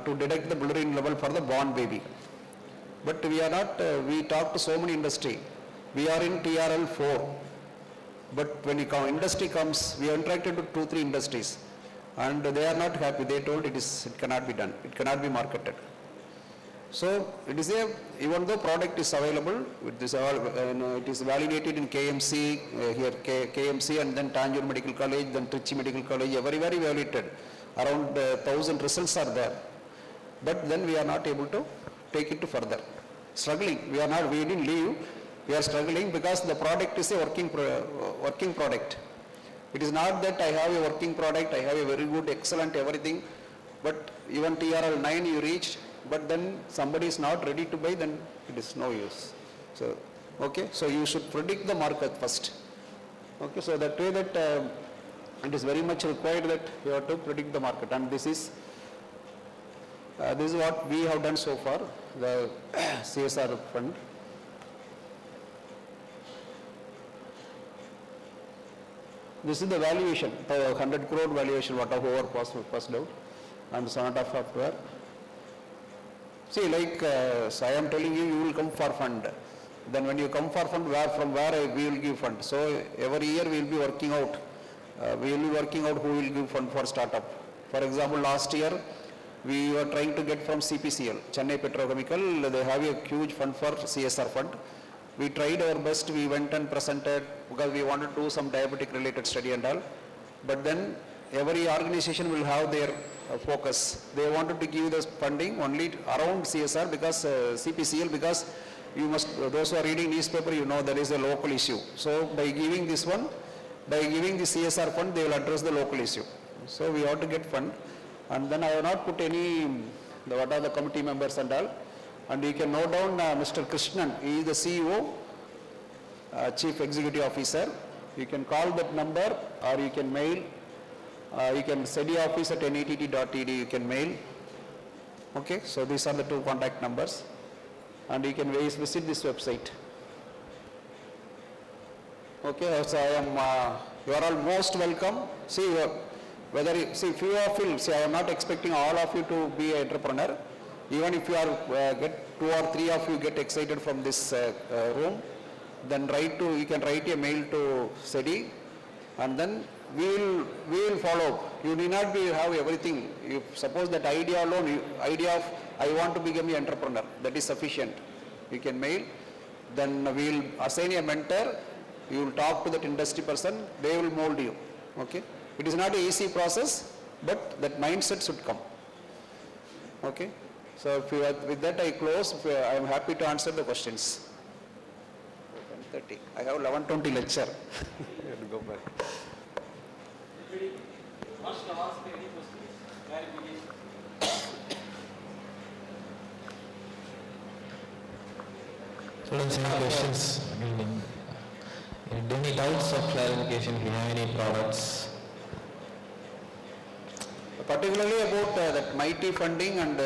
S7: to detect the bilirubin level for the born baby. But we are not, we talk to so many industry. We are in TRL 4. But when industry comes, we are interacted with 2-3 industries. and they are not happy. They told it cannot be done, it cannot be marketed. So it is even though product is available, it is validated in KMC, KMC and then Tanjore Medical College, then Trichy Medical College, everywhere validated. Around 1,000 results are there. But then we are not able to take it to further. Struggling, we didn't leave, we are struggling because the product is a working product. It is not that I have a working product, I have a very good, excellent everything, but even TRL 9 you reach, but then somebody is not ready to buy, then it is no use. So, okay, so you should predict the market first. Okay, so that way that it is very much required that you have to predict the market, and this is what we have done so far, the CSR fund. This is the valuation, the 100 crore valuation, whatever passed out, and so on after. See, like so I am telling you, you will come for fund. Then when you come for fund, from where we will give fund. So every year we will be working out. Who will give fund for startup. For example, last year we were trying to get from CPCL, Chennai Petrochemical. They have a huge fund for CSR fund. We tried our best. We went and presented because we wanted to do some diabetic related study and all. But then every organization will have their focus. They wanted to give this funding only around CSR because CPCL, because you must, those who are reading newspaper, you know there is a local issue. So by giving this one, by giving the CSR fund, they will address the local issue. So we have to get fund. And then I have not put any, what are the committee members and all. And you can note down Mr. Krishnan, he is the CEO, Chief Executive Officer. You can call that number or you can mail. You can CEDI office at nett.edu, you can mail. Okay, so these are the two contact numbers. And you can visit this website. Okay, so I am, you are all most welcome. See, few of you, see, I am not expecting all of you to be an entrepreneur. Even if you are, get 2 or 3 of you get excited from this room, then you can write a mail to CEDI, and then we will follow up. You need not have everything. You suppose that idea alone, idea of I want to become an entrepreneur, that is sufficient. You can mail, then we will assign a mentor, you will talk to that industry person, they will mold you. Okay? It is not an easy process, but that mindset should come. Okay? So if you are, with that I close. I am happy to answer the questions. 10:30. I have 11:20 lecture. Go back.
S8: Students, any questions? Any doubts or clarification? If you have any products?
S7: Particularly about that mighty funding and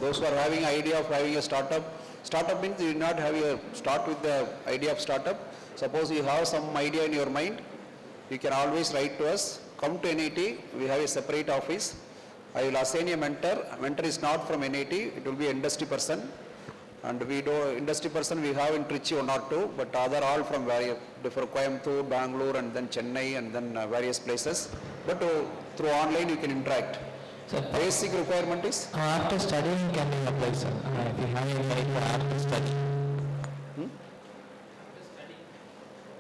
S7: those who are having idea of having a startup. Startup means you do not have start with the idea of startup. Suppose you have some idea in your mind, you can always write to us. Come to NAT, we have a separate office. I will assign a mentor. Mentor is not from NAT, it will be industry person. And we do industry person we have in Trichy 1 or 2, but other all from various different Coimbatore, Bangalore, and then Chennai, and then various places. But through online you can interact.
S8: So
S7: basic requirement is?
S8: After studying, can you apply, sir? If you have any money for after study.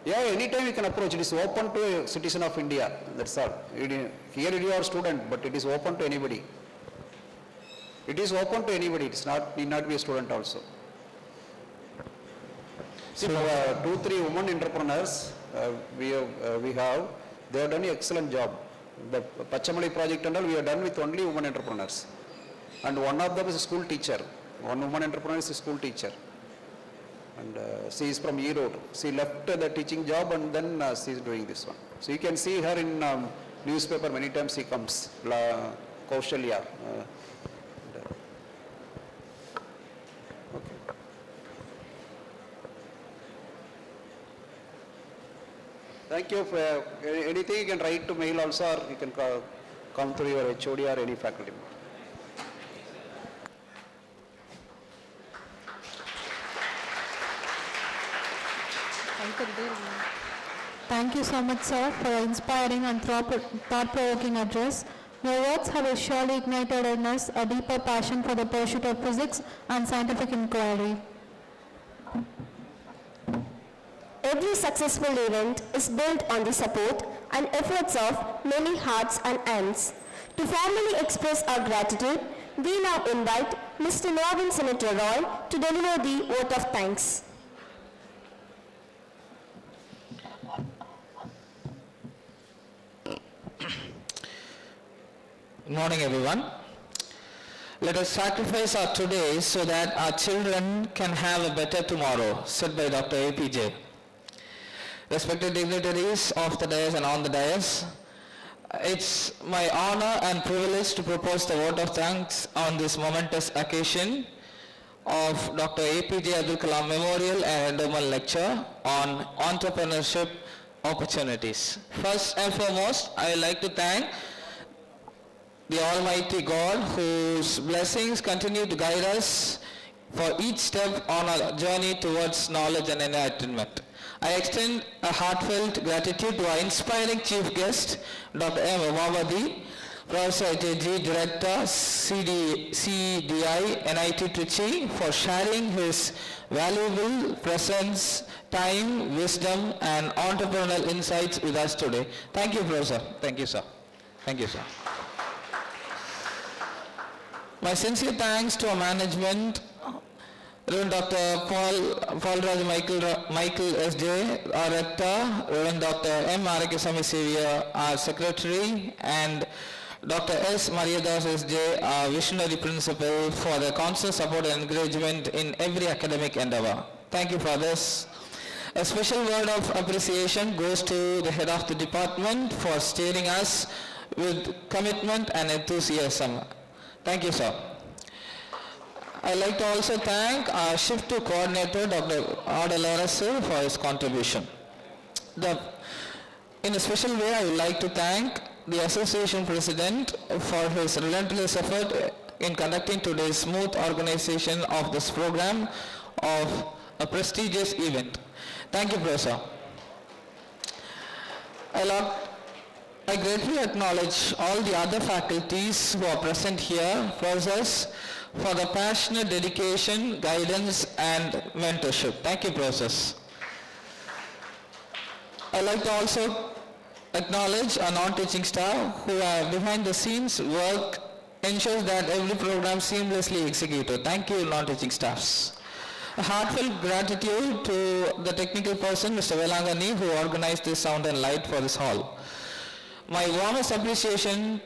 S7: Yeah, anytime you can approach. It is open to a citizen of India. That's all. Here you are a student, but it is open to anybody. It is open to anybody. It is not need not be a student also. See, 2-3 women entrepreneurs we have. They have done an excellent job. The Pachamali project and all we have done with only women entrepreneurs. And one of them is a school teacher. One woman entrepreneur is a school teacher. And she is from E-Road. She left the teaching job and then she is doing this one. So you can see her in newspaper many times she comes. Kaushalya. Okay. Thank you. For anything you can write to mail also, or you can come through your HOD or any faculty member.
S2: Thank you so much, sir, for your inspiring and thought-provoking address. Your words have surely ignited in us a deeper passion for the pursuit of physics and scientific inquiry.
S3: Every successful event is built on the support and efforts of many hearts and hands. To formally express our gratitude, we now invite Mr. Northern Senator Roy to deliver the vote of thanks.
S8: Good morning, everyone. Let us sacrifice our today so that our children can have a better tomorrow, said by Dr. APJ. Respected dignitaries of the dais and on the dais, it's my honor and privilege to propose the vote of thanks on this momentous occasion of Dr. APJ Abdul Kalam Memorial and Endowment Lecture on Entrepreneurship Opportunities. First and foremost, I would like to thank the Almighty God, whose blessings continue to guide us for each step on our journey towards knowledge and enlightenment. I extend a heartfelt gratitude to our inspiring chief guest, Dr. M. Umapathy, Professor SJC, Director, CEDI, NIT Trichy, for sharing his valuable presence, time, wisdom, and entrepreneurial insights with us today. Thank you, Professor. Thank you, sir. Thank you, sir. My sincere thanks to our management, Reverend Dr. Paul Raj Michael S.J., our Rector, Reverend Dr. M. Arakesami Xavier, our Secretary, and Dr. S. Mariadas S.J., our Visionary Principal, for their constant support and encouragement in every academic endeavor. Thank you for this. A special word of appreciation goes to the head of the department for steering us with commitment and enthusiasm. Thank you, sir. I'd like to also thank our Shift 2 coordinator, Dr. Adalarasu, for his contribution. In a special way, I would like to thank the association president for his relentless effort in conducting today's smooth organization of this program of a prestigious event. Thank you, Professor. I greatly acknowledge all the other faculties who are present here, professors, for the passionate dedication, guidance, and mentorship. Thank you, professors. I'd like to also acknowledge our non-teaching staff who are behind the scenes work ensures that every program seamlessly executed. Thank you, non-teaching staffs. A heartfelt gratitude to the technical person, Mr. Velangani, who organized this sound and light for this hall. My warmest appreciation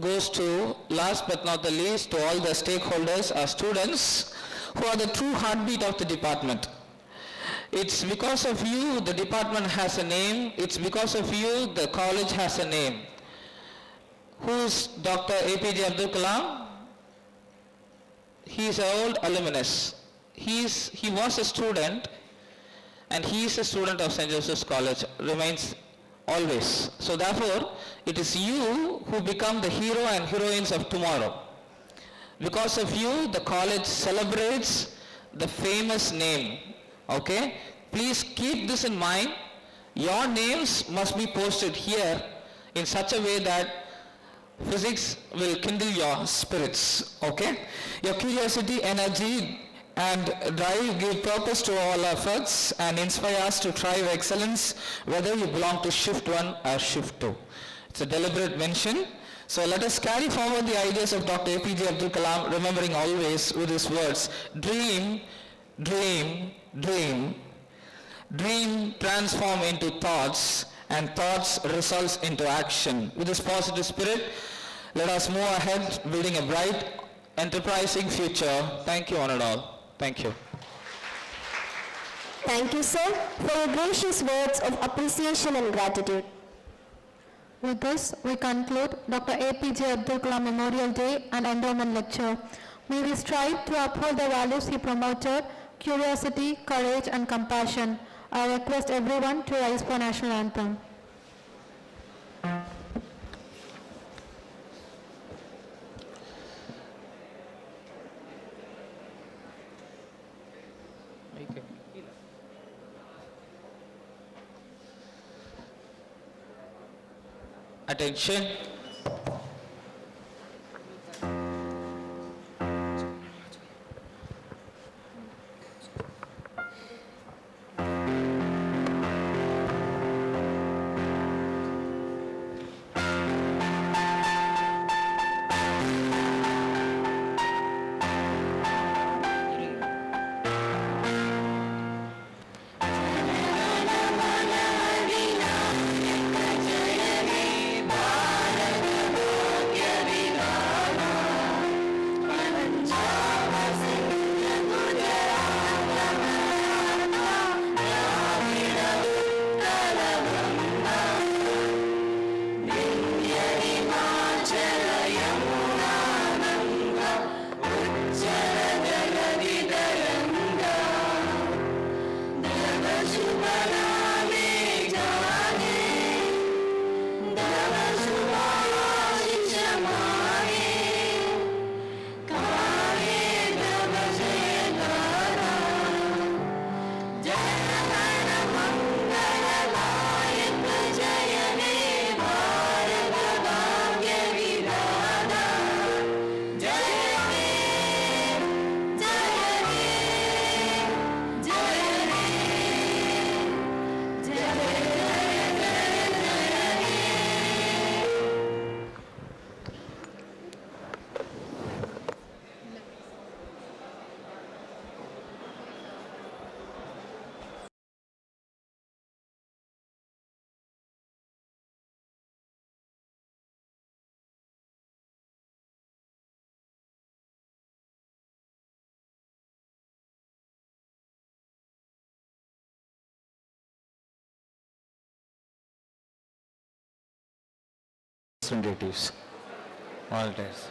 S8: goes to, last but not the least, to all the stakeholders, our students, who are the true heartbeat of the department. It's because of you the department has a name. It's because of you the college has a name. Who's Dr. APJ Abdul Kalam? He's an old alumnus. He was a student, and he is a student of St. Joseph's College, remains always. So therefore, it is you who become the hero and heroines of tomorrow. Because of you, the college celebrates the famous name. Okay? Please keep this in mind. Your names must be posted here in such a way that physics will kindle your spirits. Okay? Your curiosity, energy, and drive give purpose to all efforts and inspire us to strive excellence, whether you belong to shift 1 or shift 2. It's a deliberate mention. So let us carry forward the ideas of Dr. APJ Abdul Kalam, remembering always with his words, dream, dream, dream. Dream transform into thoughts, and thoughts results into action. With this positive spirit, let us move ahead, building a bright, enterprising future. Thank you, honored all. Thank you.
S3: Thank you, sir, for your gracious words of appreciation and gratitude.
S2: With this, we conclude Dr. APJ Abdul Kalam Memorial Day and Endowment Lecture. May we strive to uphold the values he promoted, curiosity, courage, and compassion. I request everyone to rise for national anthem.
S8: Attention.
S1: Representatives, volunteers.